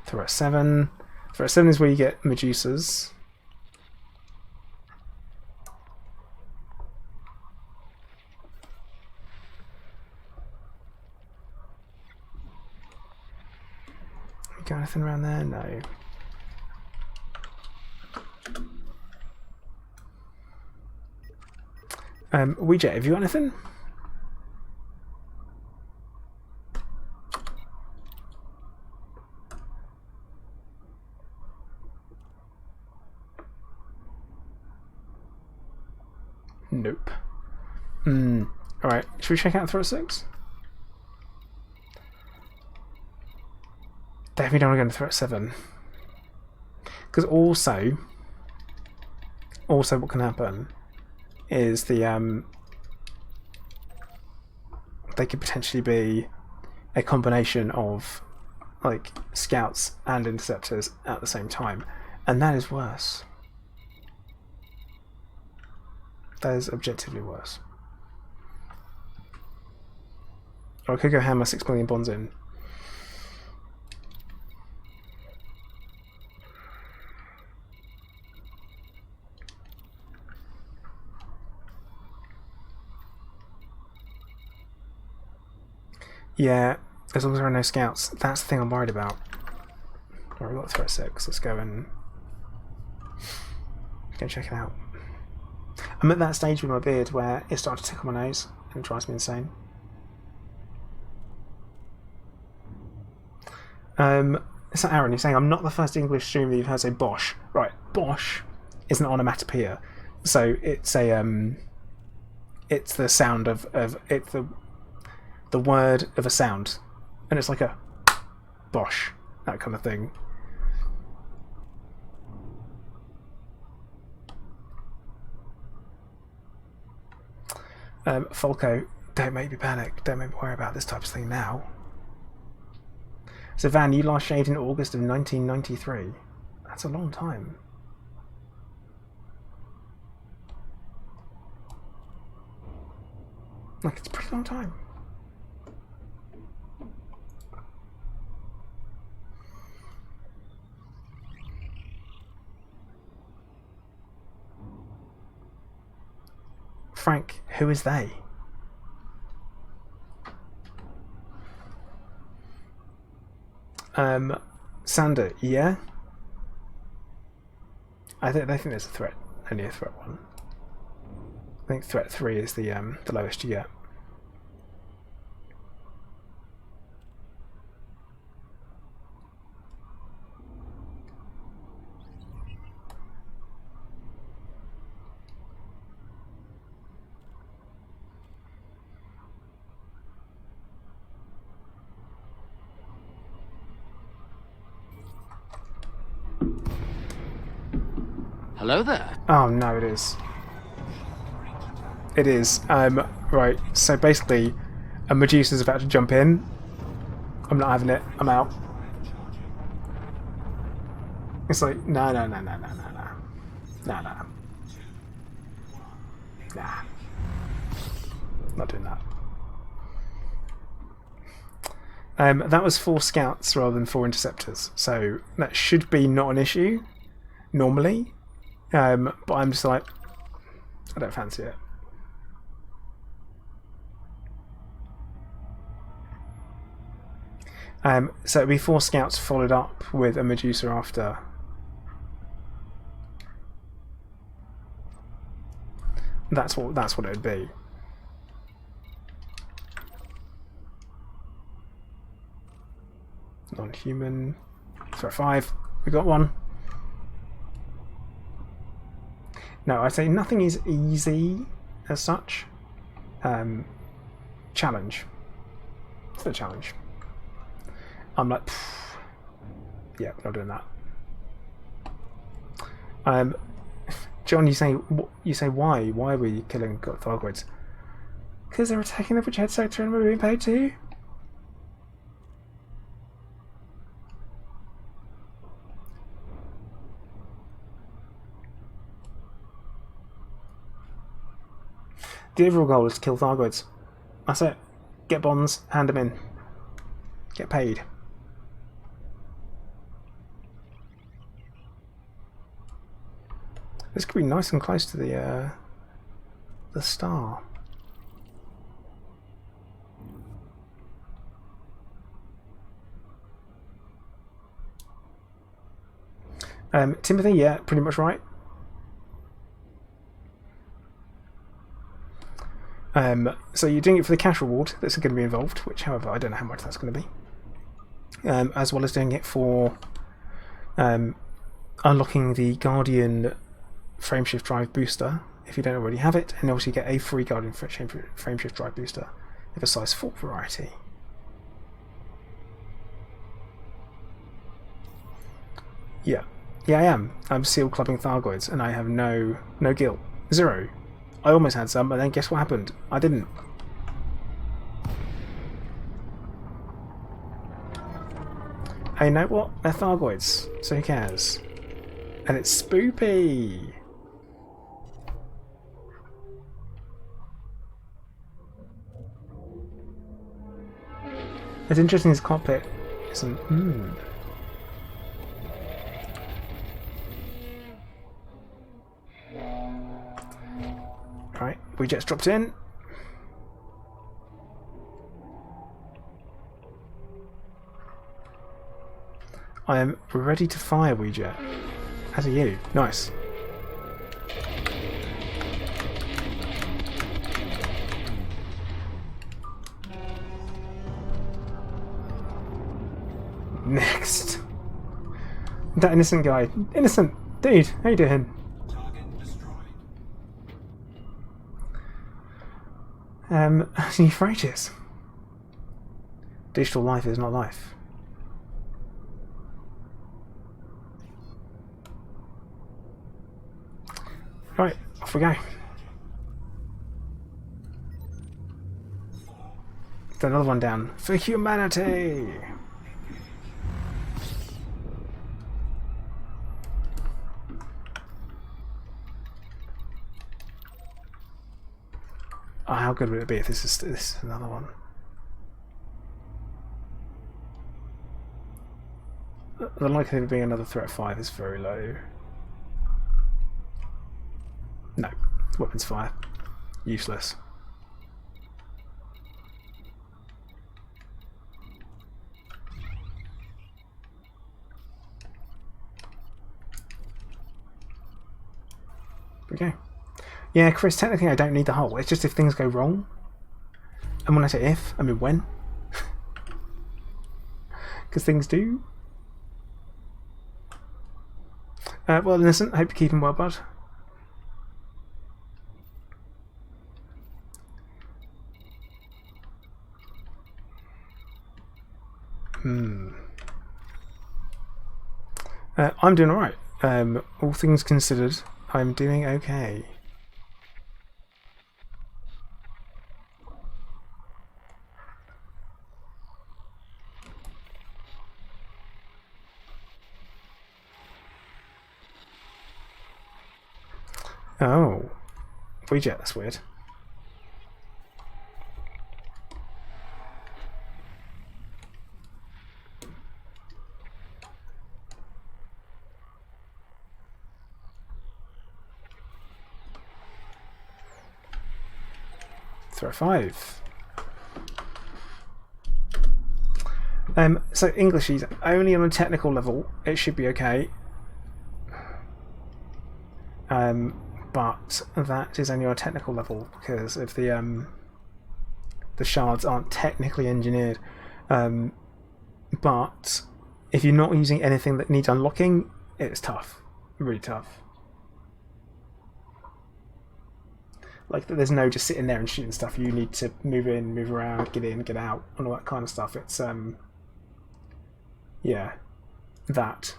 Threat 7. Threat 7 is where you get Medusas. Got anything around there? No. Ouija, have you got anything? Nope. Alright, should we check out threat 6? Definitely don't want to go into threat 7. Because also what can happen is they could potentially be a combination of like scouts and interceptors at the same time, and that is worse. That is objectively worse. Or I could go hammer 6 million bonds in. Yeah, as long as there are no scouts. That's the thing I'm worried about. Alright, we've got threat 6. Let's go and go check it out. I'm at that stage with my beard where it started to tickle my nose and it drives me insane. So Aaron, you're saying I'm not the first English streamer you've heard say Bosch. Right, Bosch is an onomatopoeia. So it's a it's the sound of it's the word of a sound. And it's like a Bosch, that kind of thing. Falco, don't make me panic. Don't make me worry about this type of thing now. So Van, you last shaved in August of 1993. That's a long time. Like, it's a pretty long time. Frank, who is they? Sander, yeah? I think there's a threat, only a threat 1. I think threat 3 is the lowest you get. Hello there. Oh no, it is. It is. Right, so basically, a Medusa's about to jump in. I'm not having it. I'm out. It's like, no. Nah. Not doing that. That was 4 scouts rather than 4 interceptors, so that should be not an issue, normally. But I'm just like, I don't fancy it. So it'd be 4 scouts followed up with a Medusa after. That's what it would be. Non-human. Threat 5. We got one. No, I'd say nothing is easy as such. Challenge. It's the challenge. I'm like, pfft. Yeah, not doing that. John, you say why? Why are we killing Thargoids? Because they're attacking the Bridgehead sector and we're being paid to. The overall goal is to kill Thargoids. That's it. Get bonds, hand them in. Get paid. This could be nice and close to the star. Timothy, yeah, pretty much right. So you're doing it for the cash reward that's going to be involved, which, however, I don't know how much that's going to be. As well as doing it for unlocking the Guardian frameshift drive booster, if you don't already have it, and also you get a free Guardian frameshift drive booster of a size 4 variety. Yeah. Yeah, I am. I'm seal clubbing Thargoids, and I have no guilt. 0. I almost had some, but then guess what happened? I didn't. Hey, you know what? They're Thargoids, so who cares? And it's spoopy! It's interesting his cockpit isn't... Right, we just dropped in. I am ready to fire, Weejet. As are you. Nice. Next. That innocent guy. Innocent! Dude, how you doing? Euphrates. Digital life is not life. Right, off we go. There's another one down. For humanity! Oh, how good would it be if this is another one? The likelihood of being another threat 5 is very low. No. Weapons fire. Useless. Okay. Yeah, Chris, technically I don't need the hull. It's just if things go wrong. And when I say if, I mean when. Because things do. Well, Innocent, hope you're keeping well, bud. I'm doing alright. All things considered, I'm doing okay. Oh. Weejet, that's weird. Throw 5. So English is only on a technical level. It should be okay. But that is only on a technical level because if the shards aren't technically engineered. But if you're not using anything that needs unlocking, it's tough. Really tough. Like, there's no just sitting there and shooting stuff. You need to move in, move around, get in, get out, and all that kind of stuff. It's, yeah, that.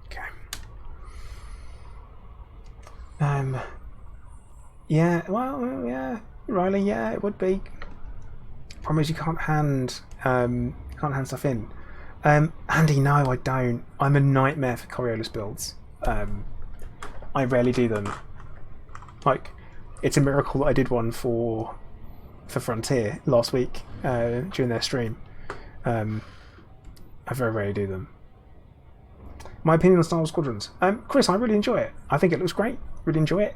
Okay. Yeah, well, yeah. Riley, yeah, it would be. problem is you can't hand stuff in. Andy, no, I don't. I'm a nightmare for Coriolis builds. I rarely do them. Like, it's a miracle that I did one for Frontier last week during their stream. I very rarely do them. My opinion on Star Wars Squadrons. Chris, I really enjoy it. I think it looks great. Really enjoy it.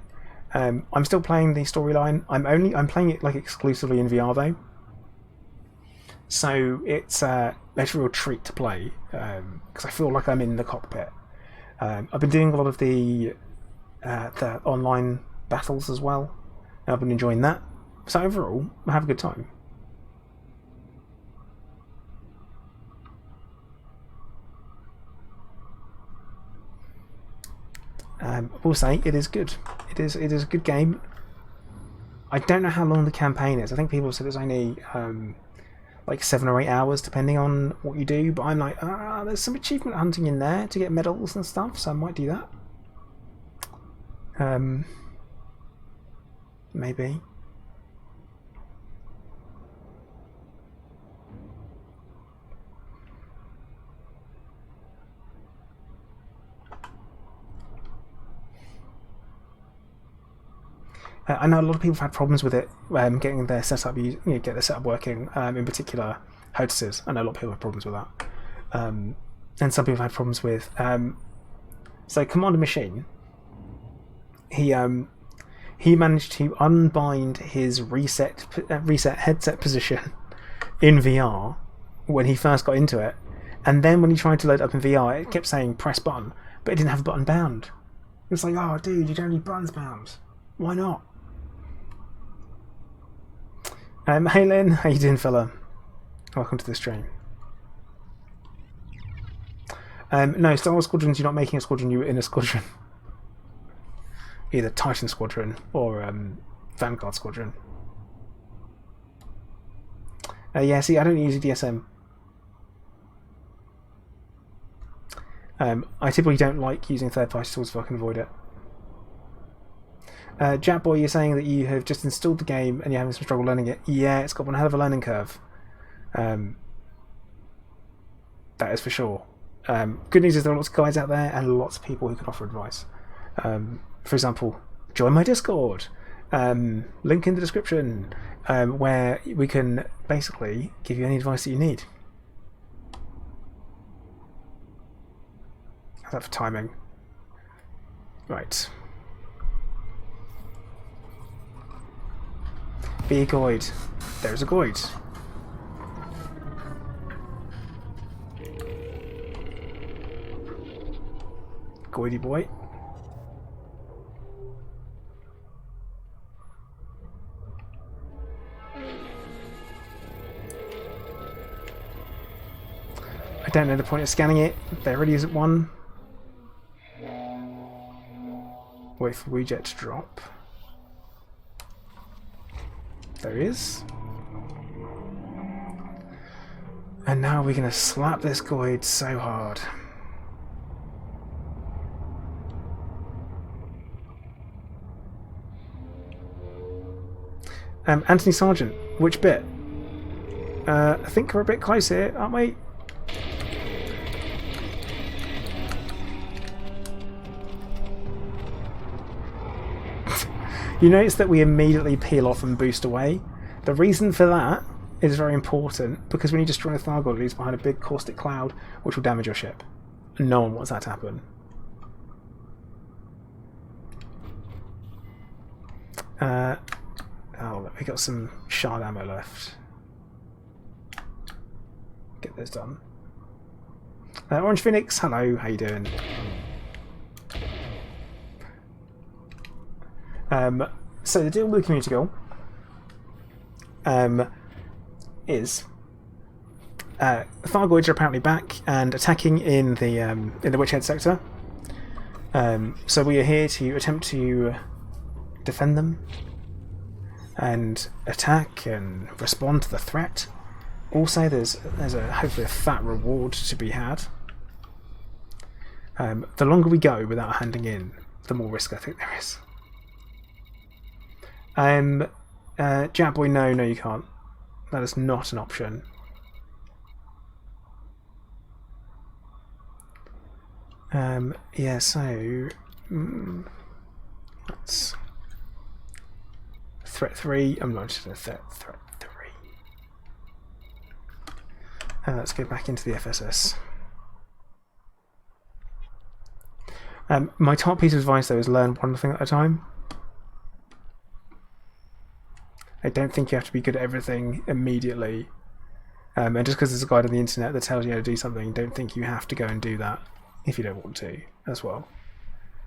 I'm still playing the storyline. I'm playing it like exclusively in VR though. So it's a real treat to play because I feel like I'm in the cockpit. I've been doing a lot of the online battles as well. I've been enjoying that. So overall, I have a good time. I will say it is good. It is a good game. I don't know how long the campaign is. I think people said it's only like 7 or 8 hours, depending on what you do. But I'm like, there's some achievement hunting in there to get medals and stuff, so I might do that. Maybe. I know a lot of people have had problems with it getting their setup, get their setup working. In particular, hostesses. I know a lot of people have problems with that, and some people have had problems with. So Commander Machine, he managed to unbind his reset headset position in VR when he first got into it, and then when he tried to load it up in VR, it kept saying press button, but it didn't have a button bound. It's like, oh, dude, you don't need buttons bound. Why not? Hey Lynn, how you doing, fella? Welcome to the stream. No, Star Wars Squadrons, you're not making a squadron, you're in a squadron. Either Titan Squadron or Vanguard Squadron. Yeah, see, I don't use a DSM. I typically don't like using third-party tools if I can avoid it. Jackboy, you're saying that you have just installed the game and you're having some trouble learning it. Yeah, it's got one hell of a learning curve. That is for sure. Good news is there are lots of guides out there and lots of people who can offer advice. For example, join my Discord. Link in the description, where we can basically give you any advice that you need. How's that for timing? Right. Be a Goid. There's a Goid. Goidy boy. I don't know the point of scanning it. There really isn't one. Wait for Weejet to drop. There he is. And now we're going to slap this Goid so hard. Anthony Sargent, which bit? I think we're a bit close here, aren't we? You notice that we immediately peel off and boost away. The reason for that is very important, because when you destroy a Thargoid, it leaves behind a big caustic cloud which will damage your ship. No one wants that to happen. Oh, we got some shard ammo left. Get this done. Orange Phoenix, hello, how you doing? So the deal with the community goal is Thargoids are apparently back and attacking in the Witchhead sector. So we are here to attempt to defend them and attack and respond to the threat. Also, there's hopefully a fat reward to be had. The longer we go without handing in, the more risk I think there is. Jackboy, no, you can't. That is not an option. Yeah, so that's threat 3. I'm not just a threat 3. Let's go back into the FSS. My top piece of advice though is learn one thing at a time. I don't think you have to be good at everything immediately. And just because there's a guide on the internet that tells you how to do something, don't think you have to go and do that if you don't want to as well.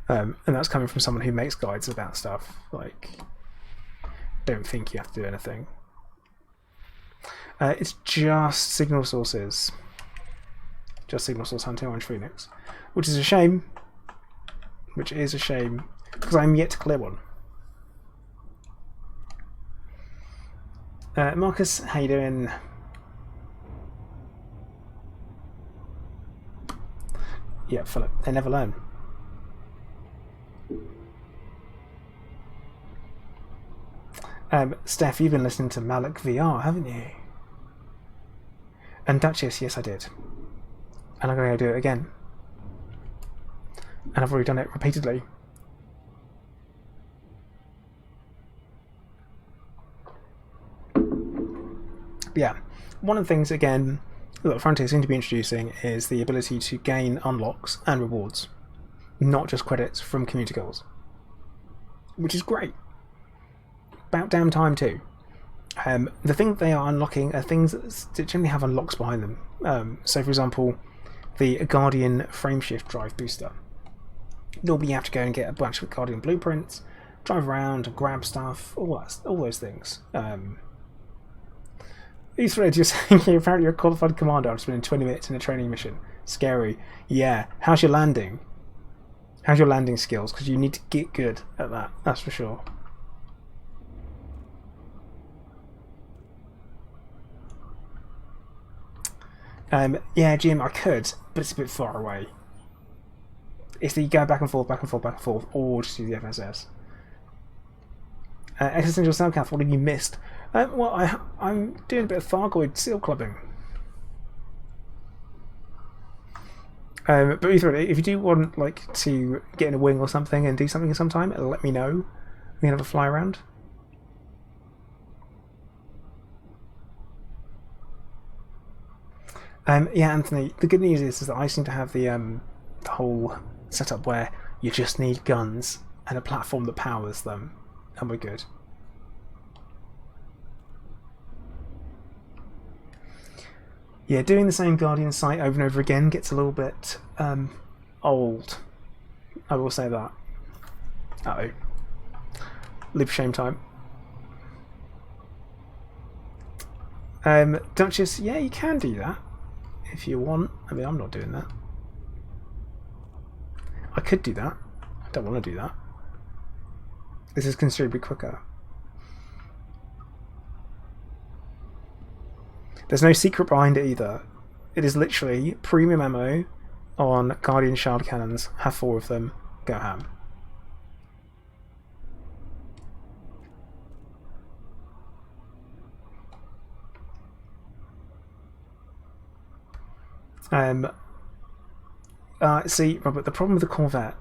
And that's coming from someone who makes guides about stuff. Like, don't think you have to do anything. It's just signal sources. Just signal source hunting Orange Phoenix. Which is a shame. Which is a shame. Because I'm yet to clear one. Marcus, how you doing? Yeah, Philip, they never learn. Steph, you've been listening to Malik VR, haven't you? And Duchess, yes I did. And I'm going to do it again. And I've already done it repeatedly. But yeah, one of the things, again, that Frontier seem to be introducing is the ability to gain unlocks and rewards. Not just credits from community goals. Which is great. About damn time too. The thing they are unlocking are things that generally have unlocks behind them. So for example, the Guardian frameshift drive booster. Normally you have to go and get a bunch of Guardian blueprints, drive around, grab stuff, all those things. Eastred, you're saying apparently you're a qualified commander after spending 20 minutes in a training mission. Scary. Yeah. How's your landing? How's your landing skills? Because you need to get good at that, that's for sure. Yeah, Jim, I could, but it's a bit far away. It's that you go back and forth, or just do the FSS. Existential Soundcast, what have you missed? Well, I'm doing a bit of Thargoid seal clubbing. But either way, if you do want like to get in a wing or something and do something sometime, let me know. We can have a fly around. Yeah, Anthony. The good news is that I seem to have the whole setup where you just need guns and a platform that powers them, and we're good. Yeah, doing the same Guardian site over and over again gets a little bit old. I will say that. Uh-oh. Leap shame time. Duchess, yeah, you can do that if you want. I mean, I'm not doing that. I could do that. I don't want to do that. This is considerably quicker. There's no secret behind it either. It is literally premium ammo on Guardian Shard Cannons. Have 4 of them. Go ham. See, Robert, the problem with the Corvette,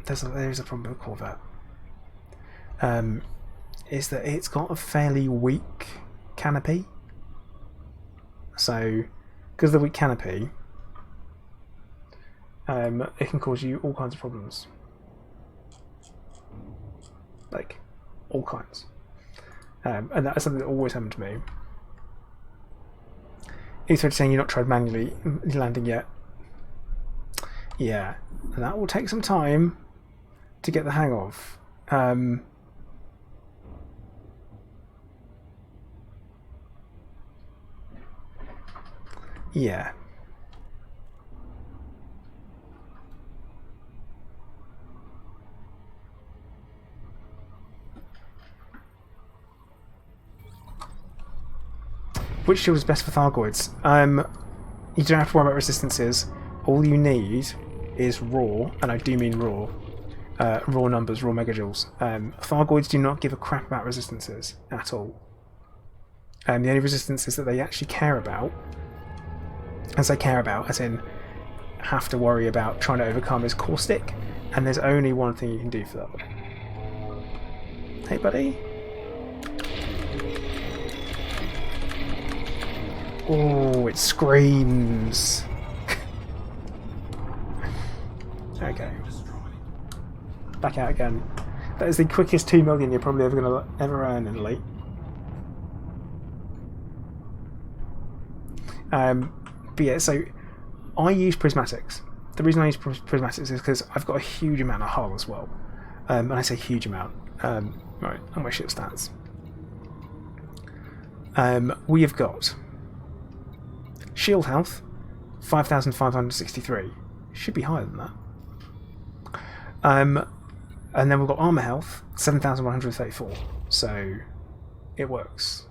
there is a problem with the Corvette, is that it's got a fairly weak canopy. So, because of the weak canopy, it can cause you all kinds of problems. Like, all kinds. And that is something that always happened to me. He's saying you're not tried manually landing yet. Yeah, and that will take some time to get the hang of. Yeah. Which shield is best for Thargoids? You don't have to worry about resistances. All you need is raw, and I do mean raw. Raw numbers, raw megajoules. Thargoids do not give a crap about resistances at all. The only resistances that they actually care about, as in have to worry about trying to overcome, is caustic, and there's only one thing you can do for that one. Hey, buddy. Oh, it screams. Okay. Back out again. That is the quickest 2 million you're probably ever earn in Elite. But yeah, so I use prismatics. The reason I use prismatics is because I've got a huge amount of hull as well. And I say huge amount. Right, on my ship stats. We have got shield health, 5,563. Should be higher than that. And then we've got armor health, 7,134. So it works.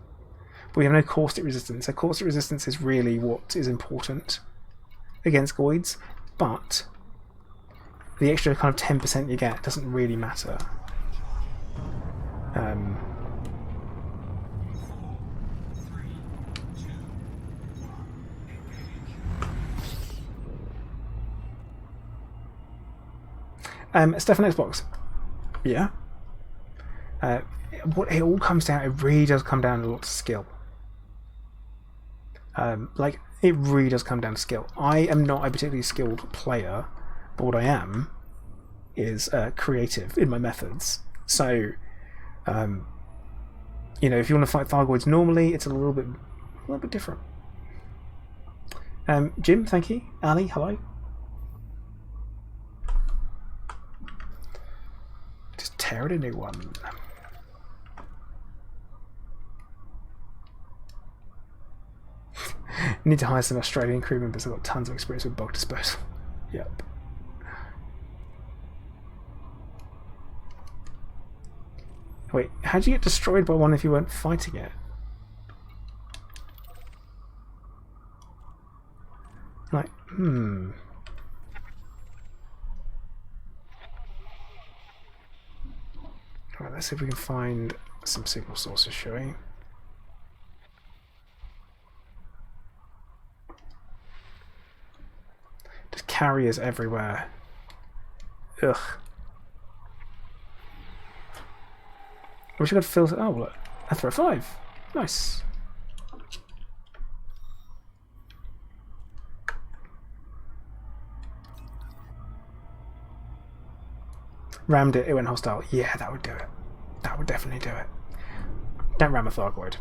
But we have no caustic resistance. So caustic resistance is really what is important against Goids, but the extra kind of 10% you get doesn't really matter. Stefan Xbox. Yeah. What it all comes down, it really does come down a lot to skill. Like, it really does come down to skill. I am not a particularly skilled player, but what I am is creative in my methods. So, you know, if you want to fight Thargoids normally, it's a little bit different. Jim, thank you. Ali, hello. Just tear it a new one. Need to hire some Australian crew members who've got tons of experience with bug disposal. Yep. Wait, how'd you get destroyed by one if you weren't fighting it? Like, Alright, let's see if we can find some signal sources, shall we? Just carriers everywhere. Ugh. I wish I could filter. Oh, look. I throw 5. Nice. Rammed it, it went hostile. Yeah, that would do it. That would definitely do it. Don't ram a Thargoid.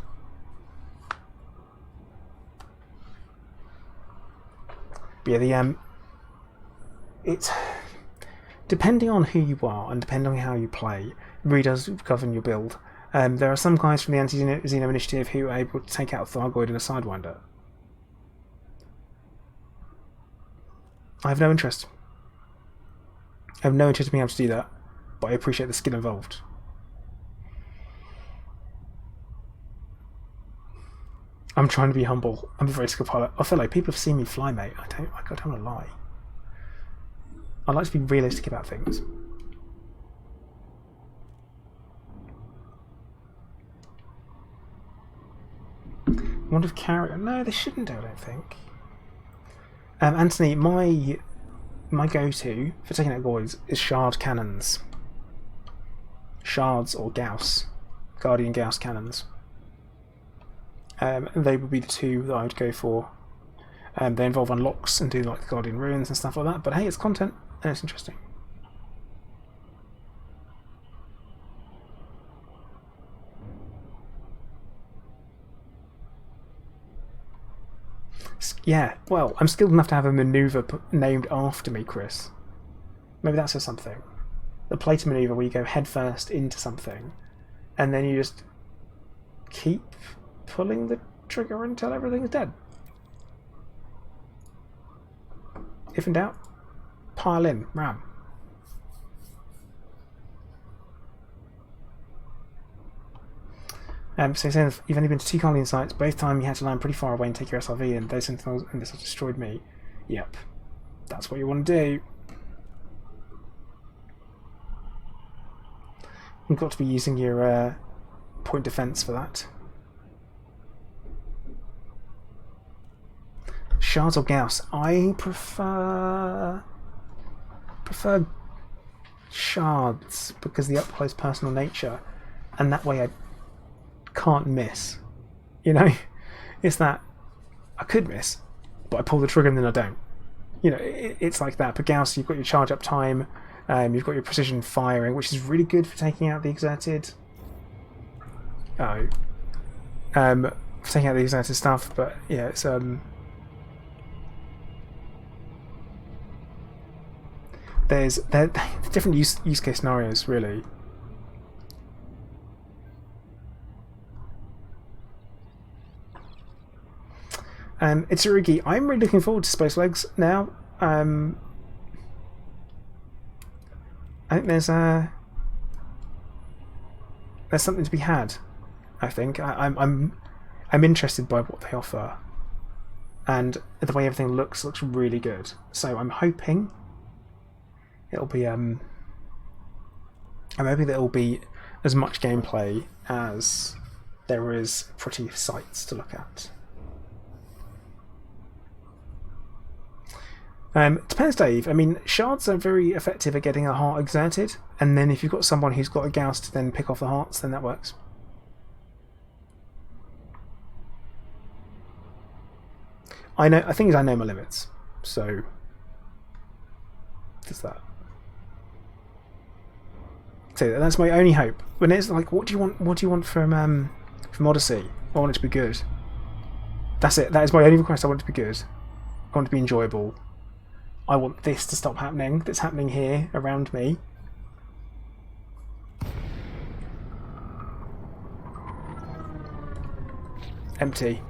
But yeah, it's depending on who you are and depending on how you play, it really does govern your build. There are some guys from the Anti-xeno initiative who are able to take out a Thargoid and a Sidewinder. I have no interest. I have no interest in being able to do that, but I appreciate the skill involved. I'm trying to be humble. I'm a very skilled pilot. I feel like people have seen me fly, mate. I don't want to lie. I like to be realistic about things. I wonder if carrier. No, they shouldn't do. I don't think. Anthony, my go-to for taking out Goids is shard cannons. Shards or Gauss. Guardian Gauss cannons. They would be the two that I would go for. They involve unlocks and do like the Guardian Ruins and stuff like that, but hey, it's content and it's interesting. Yeah, well, I'm skilled enough to have a manoeuvre named after me, Chris. Maybe that says something. The Plato manoeuvre where you go headfirst into something and then you just keep pulling the trigger until everything's dead. If in doubt, pile in, ram. So you're saying you've only been to 2 colony sites, both times you had to land pretty far away and take your SRV, and those sentinels and this has destroyed me. Yep. That's what you want to do. You've got to be using your point defense for that. Shards or Gauss? I prefer Shards because of the up close personal nature, and that way I can't miss. You know, it's that I could miss, but I pull the trigger and then I don't. You know, it's like that. But Gauss, you've got your charge up time, you've got your precision firing, which is really good for taking out the exerted. For taking out the exerted stuff. But yeah, it's there's different use case scenarios really. It's Tsurugi. I'm really looking forward to Space Legs now. I think there's something to be had. I think I'm interested by what they offer, and the way everything looks really good. So I'm hoping it'll be I'm hoping that it'll be as much gameplay as there is pretty sights to look at. Depends, Dave. I mean, shards are very effective at getting a heart exerted, and then if you've got someone who's got a Gauss to then pick off the hearts, then that works. I think I know my limits, so there's that. So that's my only hope. When it's like, what do you want? What do you want from Odyssey? I want it to be good. That's it. That is my only request. I want it to be good. I want it to be enjoyable. I want this to stop happening. That's happening here around me. Empty.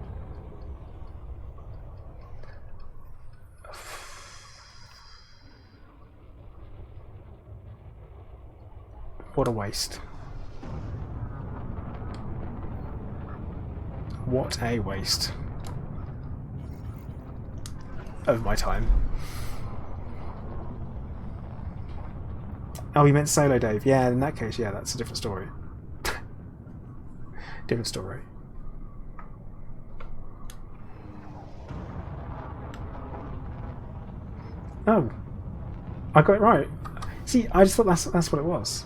What a waste. What a waste of my time. Oh, you meant solo, Dave. Yeah, in that case, yeah, that's a different story. Different story. Oh, I got it right. See, I just thought that's what it was.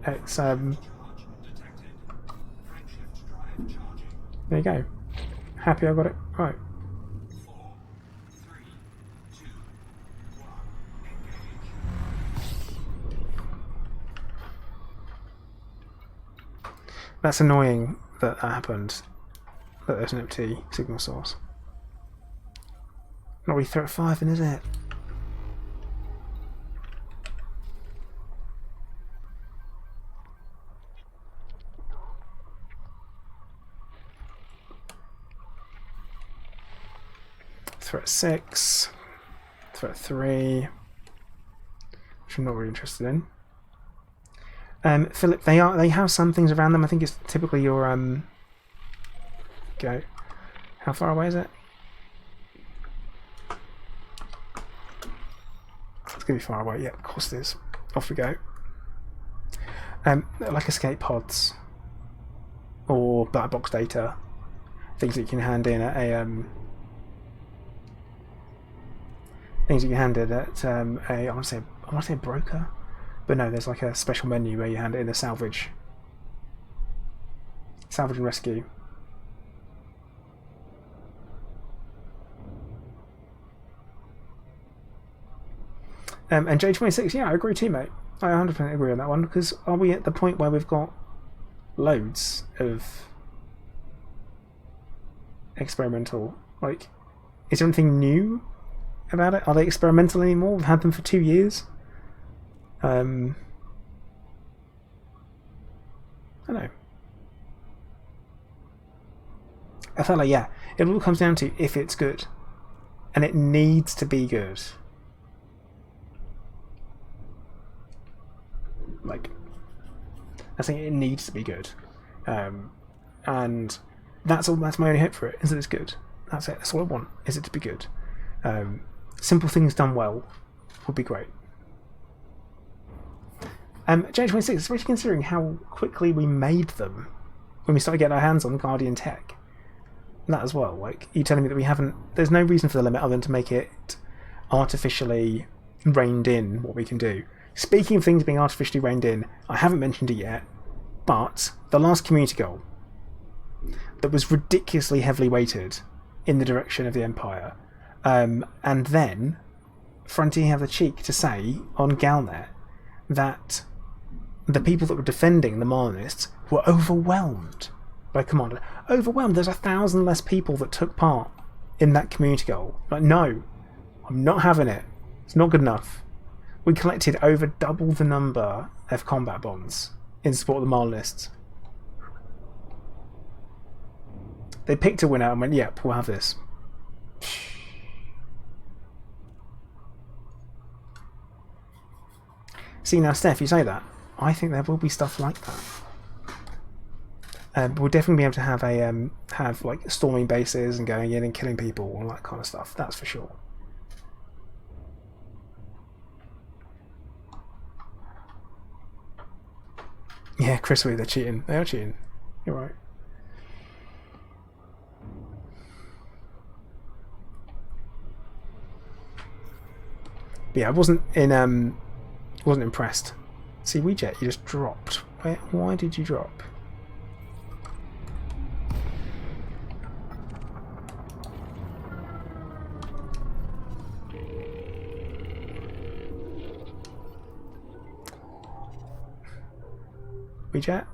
It's there you go. Happy I got it right. That's annoying that happened. That there's an empty signal source. Not really throw at 5 in, is it? Throw at 6. Throw at 3. Which I'm not really interested in. Philip, they have some things around them. I think it's typically your go. How far away is it? It's gonna be far away. Yeah, of course it is. Off we go. Like escape pods or black box data, things that you can hand in at a things that you hand in at I want to say a broker. But no, there's like a special menu where you hand it in the salvage and rescue. And J26, yeah, I agree too, mate. I 100% agree on that one, because are we at the point where we've got loads of experimental? Like, is there anything new about it? Are they experimental anymore? We've had them for 2 years. I don't know. I felt like, yeah, it all comes down to if it's good. And it needs to be good. Like, I think it needs to be good. And that's my only hope for it, is that it's good. That's it. That's all I want, is it to be good. Simple things done well would be great. J26, especially considering how quickly we made them when we started getting our hands on Guardian tech. that as well. Like, you telling me that we haven't... There's no reason for the limit other than to make it artificially reined in what we can do. Speaking of things being artificially reined in, I haven't mentioned it yet, but the last community goal that was ridiculously heavily weighted in the direction of the Empire, and then Frontier have the cheek to say on Galnet that the people that were defending the Marlinists were overwhelmed by Commander. Overwhelmed. There's 1,000 less people that took part in that community goal. Like, no, I'm not having it. It's not good enough. We collected over double the number of combat bonds in support of the Marlinists. They picked a winner and went, yep, we'll have this. See, now, Steph, you say that. I think there will be stuff like that. We'll definitely be able to have have like storming bases and going in and killing people, all that kind of stuff. That's for sure. Yeah, Chris, they're cheating. They are cheating. You're right. But yeah, I wasn't impressed. See, Weejet, you just dropped. Why did you drop? Weejet?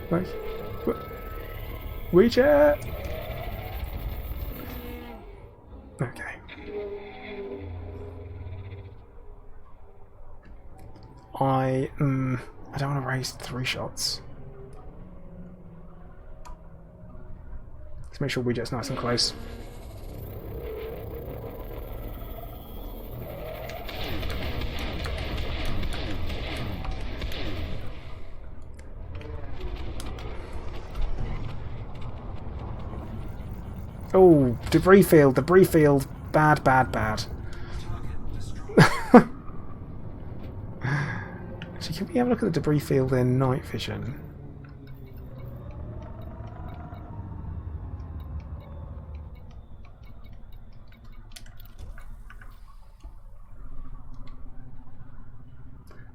Right. Weejet! Okay. I don't want to raise 3 shots. Let's make sure Weejet's nice and close. Oh, debris field, bad, bad, bad. Actually, can we have a look at the debris field in night vision?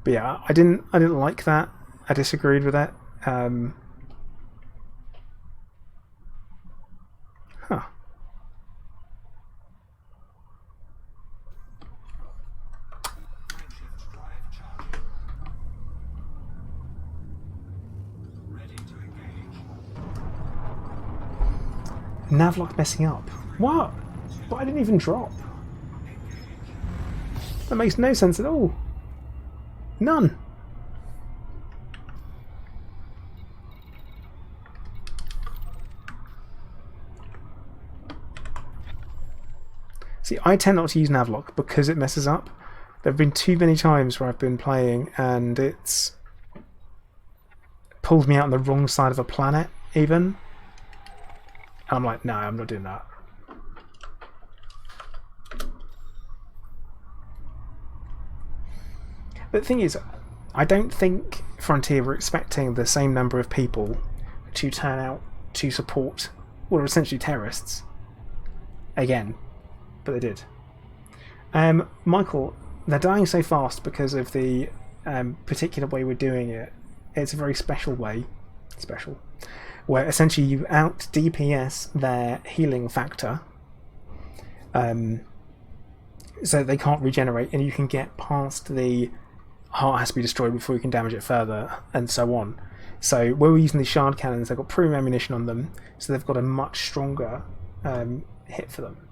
But yeah, I didn't like that. I disagreed with it. Huh. Navlock messing up. What? But I didn't even drop. That makes no sense at all. None. See, I tend not to use Navlock because it messes up. There have been too many times where I've been playing and it's pulled me out on the wrong side of a planet, even. And I'm like, no, I'm not doing that. But the thing is, I don't think Frontier were expecting the same number of people to turn out to support what are essentially terrorists again, but they did. Michael, they're dying so fast because of the particular way we're doing it. It's a very special way, where essentially you out DPS their healing factor, so they can't regenerate, and you can get past the heart has to be destroyed before you can damage it further, and so on. So where we're using these shard cannons, they've got premium ammunition on them, so they've got a much stronger hit for them.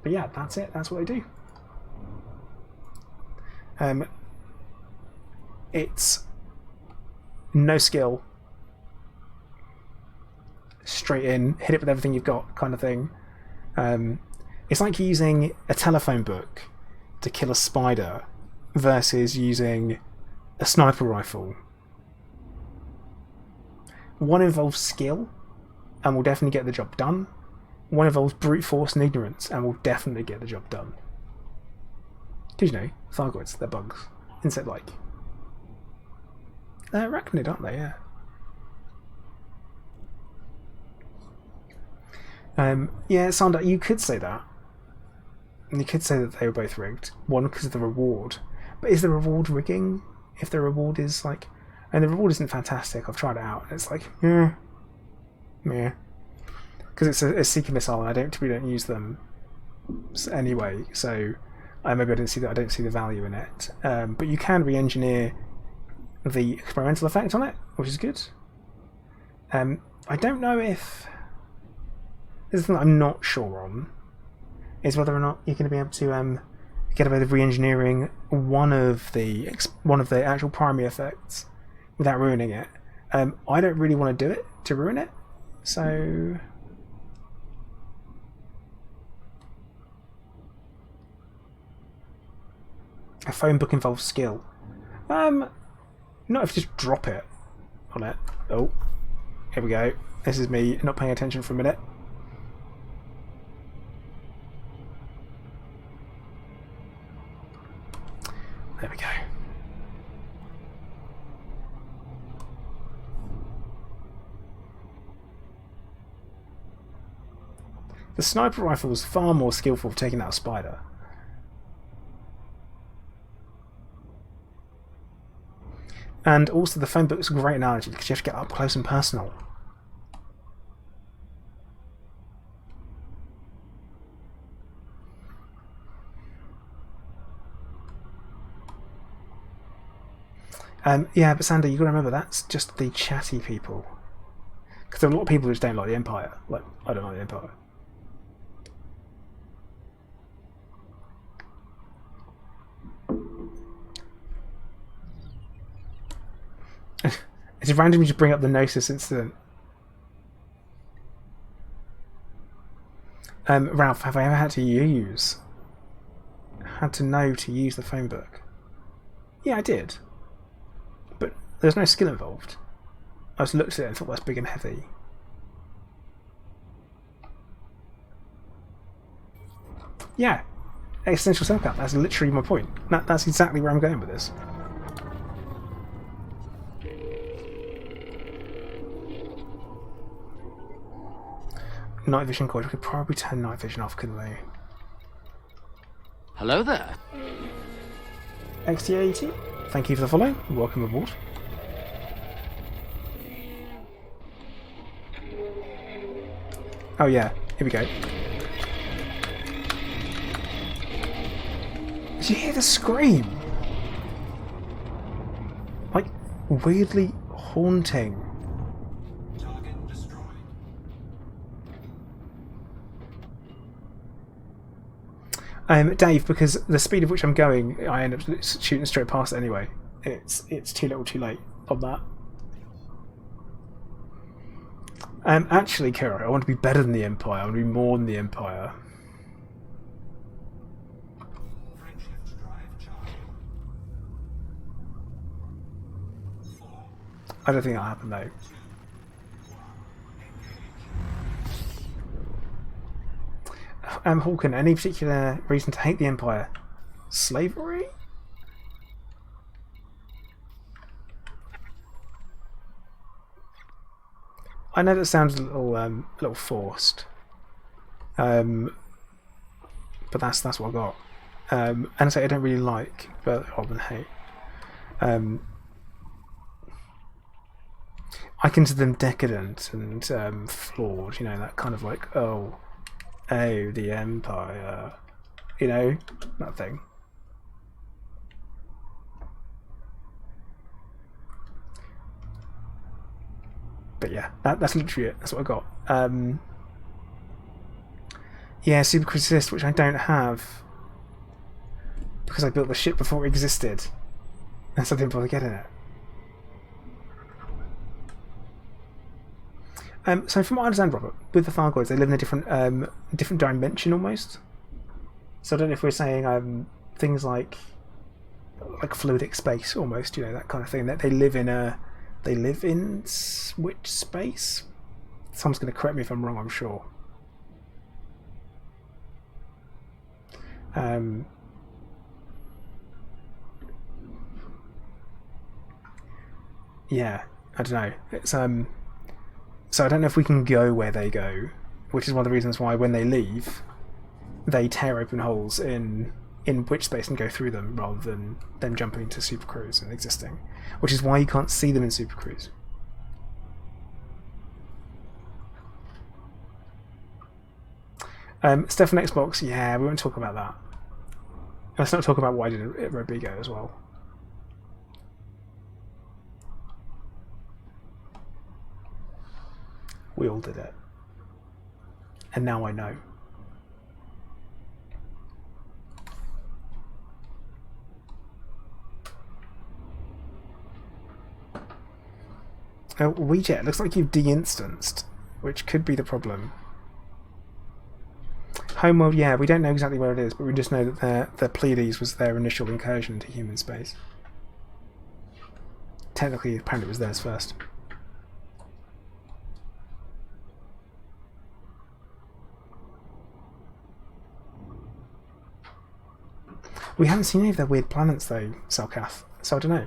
But yeah, that's it. That's what they do. It's no skill, straight in, hit it with everything you've got, kind of thing. It's like using a telephone book to kill a spider versus using a sniper rifle. One involves skill and will definitely get the job done. One involves brute force and ignorance and will definitely get the job done. Did you know? Thargoids, they're bugs. insect-like. Arachnid, aren't they? Yeah. Yeah, Sander, you could say that. And you could say that they were both rigged. One because of the reward. But is the reward rigging? If the reward is like... And the reward isn't fantastic. I've tried it out. And it's like, yeah. Because it's a seeker missile and we don't use them anyway. So maybe I don't see the value in it. But you can re-engineer the experimental effect on it, which is good. I don't know if... This is the thing I'm not sure on, is whether or not you're going to be able to get away with re-engineering one of the actual primary effects without ruining it. I don't really want to do it to ruin it, so... A phone book involves skill. Not if you just drop it on it. Oh, here we go. This is me not paying attention for a minute. There we go. The sniper rifle was far more skillful for taking out a spider. And also the phone book's a great analogy because you have to get up close and personal. Yeah, but Sander, you've got to remember that's just the chatty people. Because there are a lot of people who just don't like the Empire. Like, I don't like the Empire. It's randomly to bring up the Gnosis incident. Ralph, have I ever had to know to use the phone book? Yeah, I did. But there's no skill involved. I just looked at it and thought that's big and heavy. Yeah, existential self-cap, that's literally my point. That's exactly where I'm going with this. Night vision coil, we could probably turn night vision off, couldn't we? Hello there. XT80, thank you for the follow. Welcome aboard. Oh yeah, here we go. Did you hear the scream? Like, weirdly haunting. Dave, because the speed at which I'm going, I end up shooting straight past it anyway. It's too little too late on that. Actually, Kira, I want to be better than the Empire. I want to be more than the Empire. I don't think that'll happen though. Hawken, any particular reason to hate the Empire? Slavery? I know that sounds a little forced, but that's what I got. And I say I don't really like, but rather than hate. I consider them decadent and flawed. You know, that kind of like oh, the Empire. You know, that thing. But yeah, that's literally it. That's what I got. Yeah, Super Criticist, which I don't have because I built the ship before it existed, and so I didn't bother getting it. So from what I understand, Robert, with the Thargoids, they live in a different dimension almost. So I don't know if we're saying things like fluidic space almost, you know, that kind of thing. That they live in which space? Someone's going to correct me if I'm wrong, I'm sure. yeah, I don't know. It's so I don't know if we can go where they go, which is one of the reasons why when they leave, they tear open holes in witch space and go through them rather than them jumping into Super Cruise and existing, which is why you can't see them in Super Cruise. Stuff on Xbox, yeah, we won't talk about that. Let's not talk about why did it Rodrigo as well. We all did it. And now I know. Oh, WeJet, looks like you've de-instanced, which could be the problem. Homeworld, yeah, we don't know exactly where it is, but we just know that the Pleiades was their initial incursion into human space. Technically, apparently it was theirs first. We haven't seen any of their weird planets though, Selkath, so I don't know.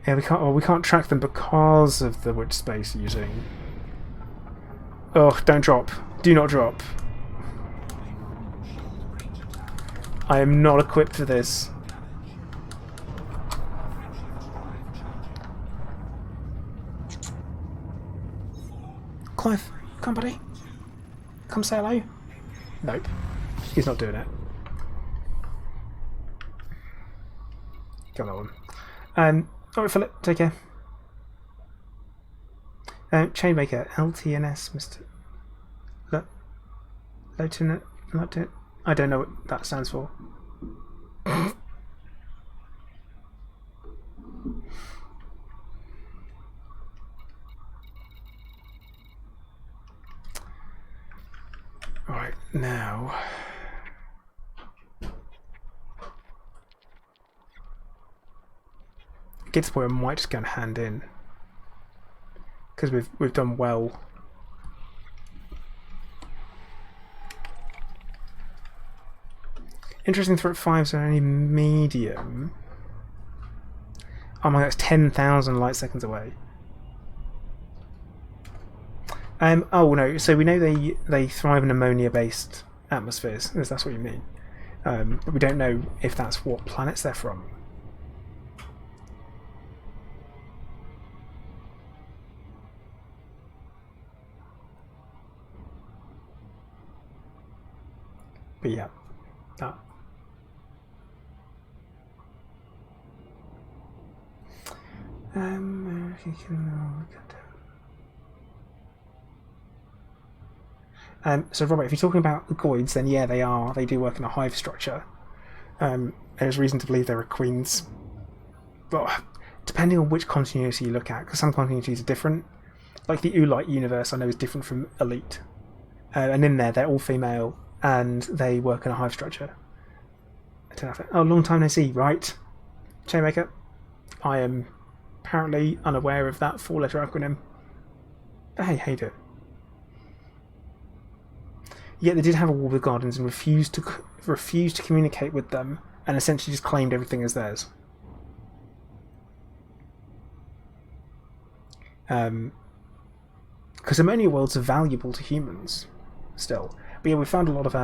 Yeah, we can't track them because of the witch space using. Oh, don't drop. Do not drop. I am not equipped for this. Clive, come buddy. Come say hello. Nope. He's not doing it. Got that one. Alright, Philip, take care. Chainmaker, LTNS, Mr. Lieutenant. I don't know what that stands for. Alright, now. Get to the point where I might just go and hand in. Because we've done well. Interesting, threat 5s are only medium. Oh my god, it's 10,000 light seconds away. Oh no, so we know they thrive in ammonia-based atmospheres, if that's what you mean. But we don't know if that's what planets they're from. But yeah, that. So Robert, if you're talking about the Goids, then yeah, they do work in a hive structure. There's reason to believe there are queens. But depending on which continuity you look at, because some continuities are different. Like the Oolite universe I know is different from Elite. And in there they're all female and they work in a hive structure. Oh, long time no see, right? Chainmaker. I am apparently unaware of that 4-letter acronym. But hey, hate it. Yet they did have a war with Guardians and refused to communicate with them, and essentially just claimed everything as theirs. Because ammonia worlds are valuable to humans, still. But yeah, we found a lot of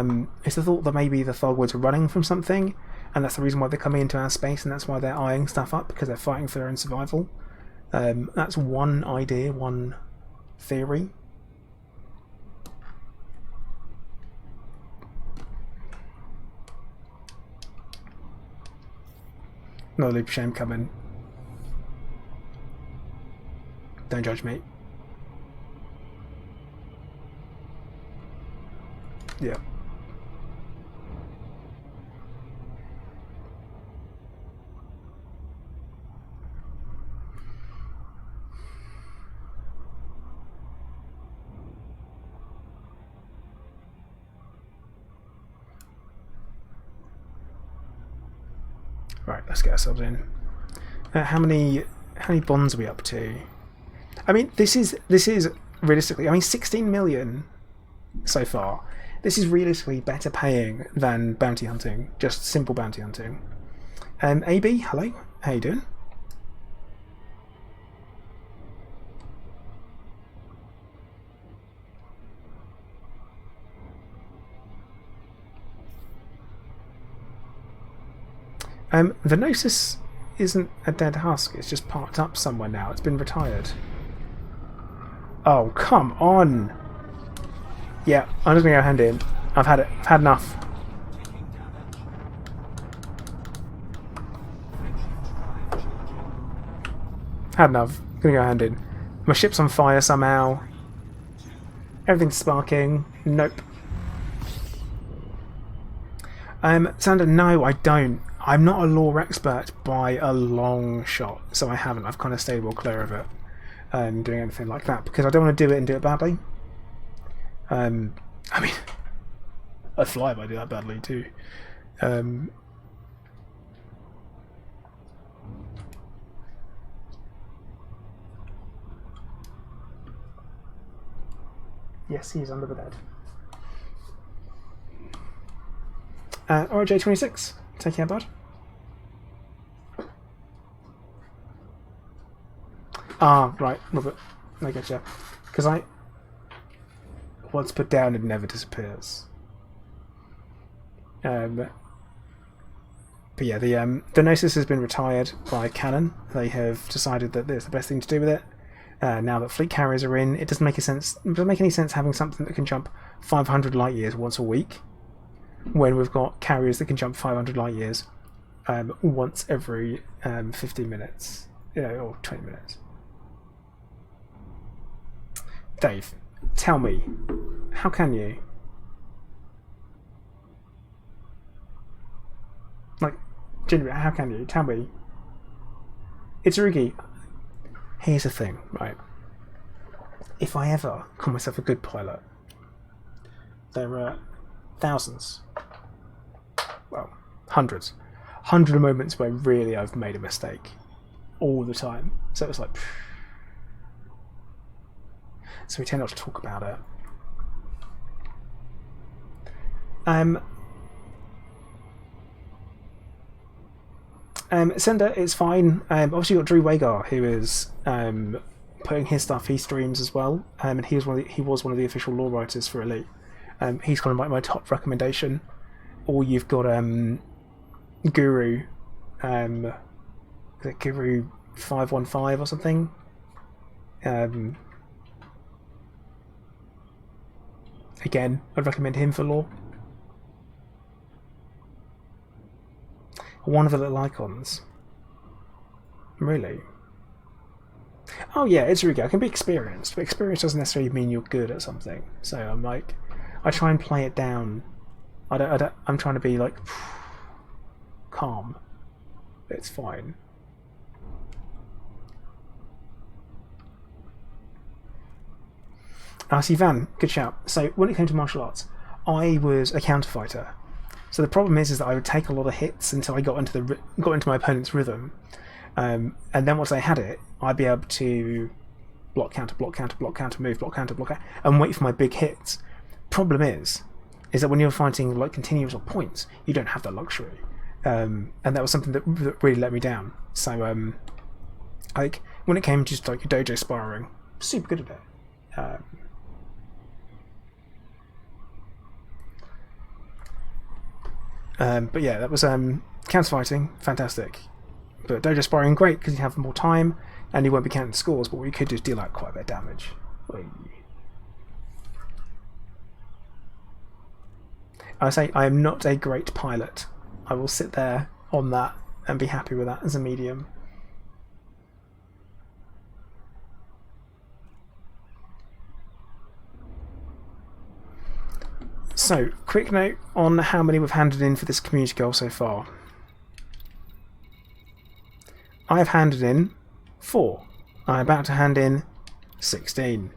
it's the thought that maybe the Thargoids are running from something, and that's the reason why they're coming into our space, and that's why they're eyeing stuff up, because they're fighting for their own survival. That's one idea, one theory. Another loop of shame coming. Don't judge me. Yeah. Right, let's get ourselves in. How many bonds are we up to? I mean, this is realistically. I mean, 16 million so far This is realistically better paying than bounty hunting, just simple bounty hunting. AB, hello, how you doing? The Gnosis isn't a dead husk, it's just parked up somewhere now. It's been retired. Oh, come on! Yeah, I'm just gonna go hand in. I've had it. I've had enough. Had enough. Gonna go hand in. My ship's on fire somehow. Everything's sparking. Nope. Sander, no, I don't. I'm not a lore expert by a long shot, so I haven't. I've kind of stayed well clear of it, doing anything like that, because I don't want to do it and do it badly. I mean, I'd fly if I do that badly too. Yes, he's under the bed. RJ26, take care, bud. Ah, right, Robert. I get you. Because once put down, it never disappears. But yeah, the Gnosis has been retired by Canon. They have decided that it's the best thing to do with it. Now that fleet carriers are in, it doesn't make any sense having something that can jump 500 light years once a week, when we've got carriers that can jump 500 light years once every 15 minutes, or 20 minutes. Dave, tell me, how can you? Like, genuinely, how can you? Tell me. It's Rugi. Here's the thing, right? If I ever call myself a good pilot, there are thousands, well, hundreds of moments where really I've made a mistake all the time. So it's like, so we tend not to talk about it. Sender, it's fine. Obviously, you've got Drew Wagar, who is putting his stuff. He streams as well, and he was one of the official lore writers for Elite. He's kind of my top recommendation. Or you've got Guru, is it Guru 515 or something? Again, I'd recommend him for lore. One of the little icons. Really? Oh yeah, it's really good. I can be experienced, but experience doesn't necessarily mean you're good at something. So I'm like, I try and play it down. I'm trying to be like calm. It's fine. I see Van. Good shout. So when it came to martial arts, I was a counter fighter. So the problem is that I would take a lot of hits until I got into my opponent's rhythm, and then once I had it, I'd be able to block, counter, move, block, counter, and wait for my big hits. Problem is that when you're fighting like continuous or points, you don't have that luxury, and that was something that really let me down. So like when it came to like dojo sparring, super good at it. But yeah, that was counter fighting, fantastic. But dojo sparring, great because you have more time and you won't be counting scores. But what you could do is deal out quite a bit of damage. I say I am not a great pilot. I will sit there on that and be happy with that as a medium. So, quick note on how many we've handed in for this community goal so far. I've handed in 4. I'm about to hand in 16.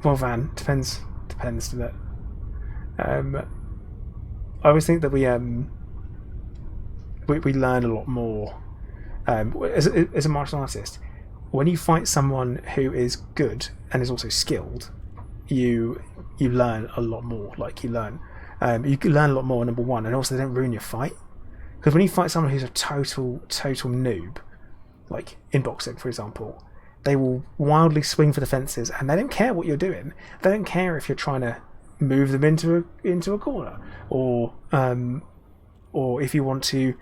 Well, Van, depends, doesn't it? I always think that we learn a lot more As a martial artist, when you fight someone who is good and is also skilled, you learn a lot more. Like you can learn a lot more. Number one, and also they don't ruin your fight. Because when you fight someone who's a total noob, like in boxing, for example, they will wildly swing for the fences, and they don't care what you're doing. They don't care if you're trying to move them into a corner, or if you want to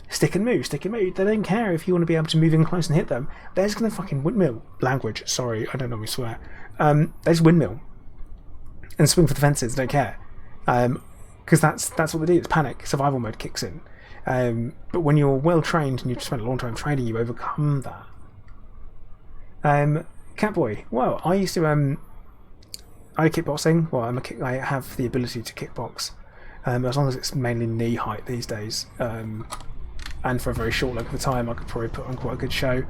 stick and move. They don't care if you want to be able to move in close and hit them. They're just going to fucking windmill. Language, sorry, I don't normally swear. They just windmill and swing for the fences. They don't care, because that's what they do. It's panic. Survival mode kicks in. But when you're well trained and you've spent a long time training, you overcome that. Catboy. Well, I used to I kickboxing. Well, I have the ability to kickbox, as long as it's mainly knee height these days. And for a very short length of time, I could probably put on quite a good show.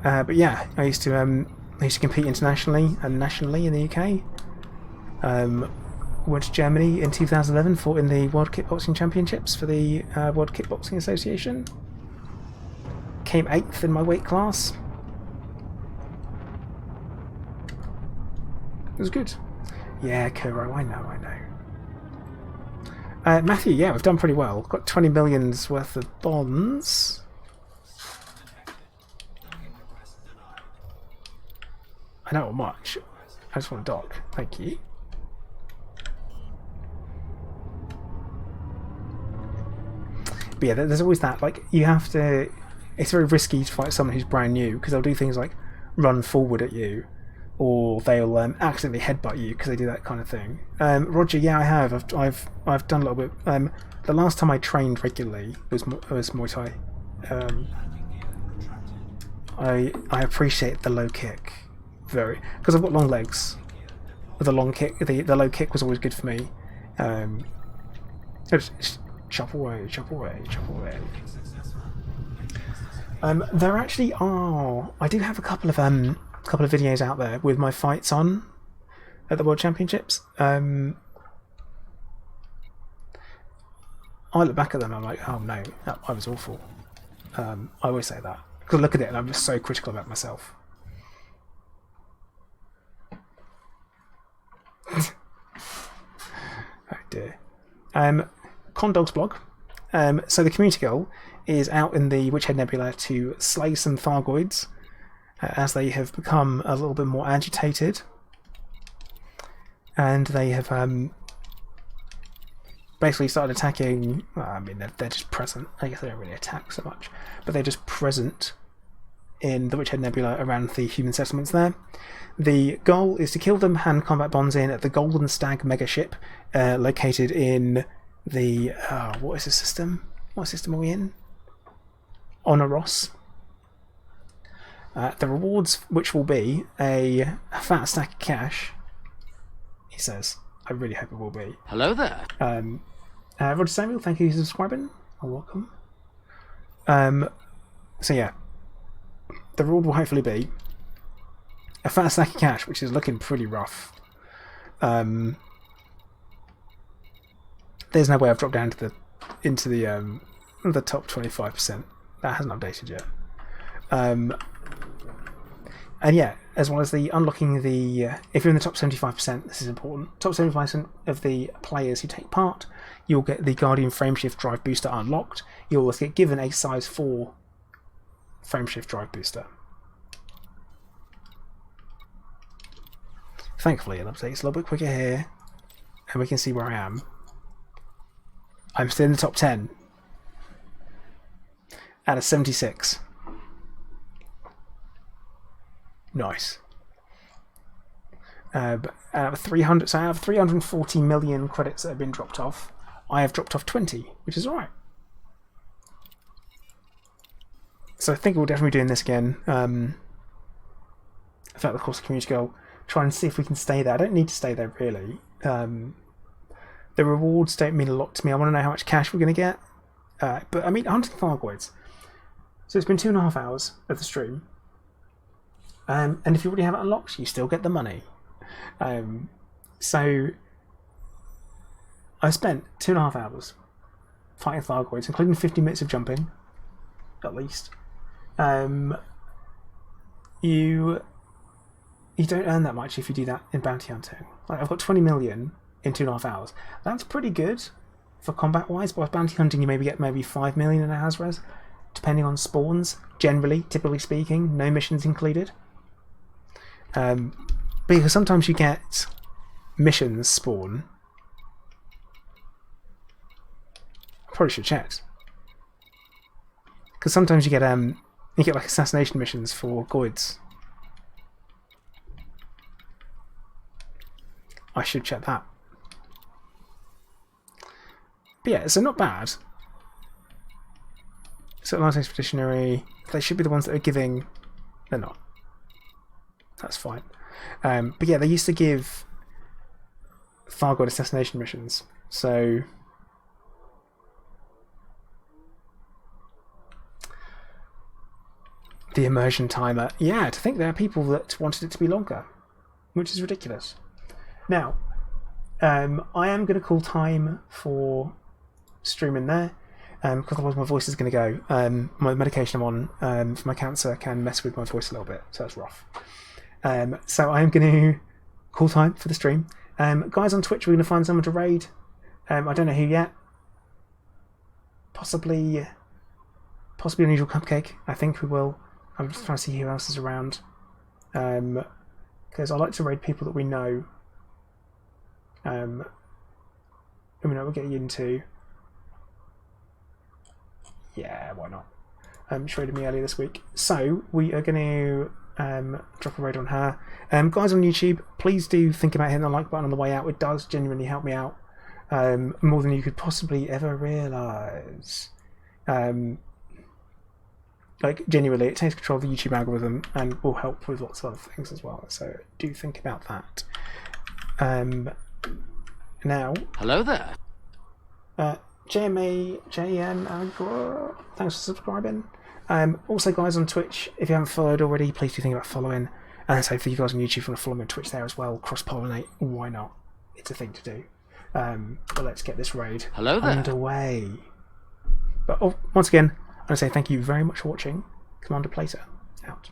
But yeah, I used to compete internationally and nationally in the UK. Went to Germany in 2011, fought in the World Kickboxing Championships for the World Kickboxing Association. Came 8th in my weight class. It was good. Yeah, Kuro, I know. Matthew, yeah, we've done pretty well. Got 20 million's worth of bonds. I don't want much. I just want a dock. Thank you. But yeah, there's always that. Like, you have to... It's very risky to fight someone who's brand new, because they'll do things like run forward at you, or they'll accidentally headbutt you, because they do that kind of thing. Roger, yeah, I have. I've done a little bit. The last time I trained regularly was Muay Thai. I appreciate the low kick very, because I've got long legs. The long kick, the low kick was always good for me. Chop away. There actually are. I do have a couple of videos out there with my fights on at the World Championships. I look back at them and I'm like, oh no, I was awful. I always say that, because I look at it and I'm just so critical about myself. Oh dear. Condog's blog. So the community goal is out in the Witchhead Nebula to slay some Thargoids, as they have become a little bit more agitated, and they have basically started attacking. Well, I mean, they're just present. I guess they don't really attack so much, but they're just present in the Witchhead Nebula around the human settlements there. The goal is to kill them, hand combat bonds in at the Golden Stag megaship, located in the what is the system? What system are we in? Onoros. The rewards, which will be a fat stack of cash, he says. I really hope it will be. Hello there. Roger Samuel, thank you for subscribing. Welcome. So yeah, the reward will hopefully be a fat stack of cash, which is looking pretty rough. There's no way I've dropped down to into the top 25%. That hasn't updated yet. And yeah, as well as the unlocking the if you're in the top 75%, this is important. Top 75% of the players who take part, you'll get the Guardian Frameshift Drive Booster unlocked. You'll also get given a size 4 Frameshift Drive Booster. Thankfully, it updates a little bit quicker here, and we can see where I am. I'm still in the top 10 out of 76. Nice. Out of 300, so out of 340 million credits that have been dropped off, I have dropped off 20, which is alright. So I think we'll definitely be doing this again. Throughout the course of Community Goal, try and see if we can stay there. I don't need to stay there really. The rewards don't mean a lot to me. I want to know how much cash we're going to get. But I mean, hunting Thargoids. So it's been 2.5 hours of the stream. And if you already have it unlocked, you still get the money. So I spent 2.5 hours fighting Thargoids, including 50 minutes of jumping, at least. You don't earn that much if you do that in bounty hunting. Like, I've got 20 million in 2.5 hours. That's pretty good for combat-wise, but with bounty hunting you maybe get 5 million in a Hazres, depending on spawns, typically speaking, no missions included. Because sometimes you get missions spawn. I probably should check. Because sometimes you get like assassination missions for Goids. I should check that. But yeah, so not bad. So Last Expeditionary, they should be the ones that are giving... They're not. That's fine. But yeah, they used to give Thargoid assassination missions. So... The immersion timer. Yeah, to think there are people that wanted it to be longer, which is ridiculous. Now, I am going to call time for streaming there, because otherwise my voice is going to go. My medication I'm on for my cancer can mess with my voice a little bit, so that's rough. So I am going to call time for the stream. Guys on Twitch, we're going to find someone to raid. I don't know who yet. Possibly Unusual Cupcake. I think we will. I'm just trying to see who else is around. Because I like to raid people that we know. We'll get you into. Yeah, why not? She raided me earlier this week. So, we are going to drop a raid on her. Guys on YouTube, please do think about hitting the like button on the way out. It does genuinely help me out. More than you could possibly ever realise. Like, genuinely, it takes control of the YouTube algorithm and will help with lots of other things as well. So, do think about that. Now... Hello there. JM, thanks for subscribing. Also, guys on Twitch, if you haven't followed already, please do think about following. And so for you guys on YouTube, if you want to follow me on Twitch there as well, cross-pollinate, why not? It's a thing to do. But let's get this raid underway. But once again, I want to say thank you very much for watching. Commander Plater, out.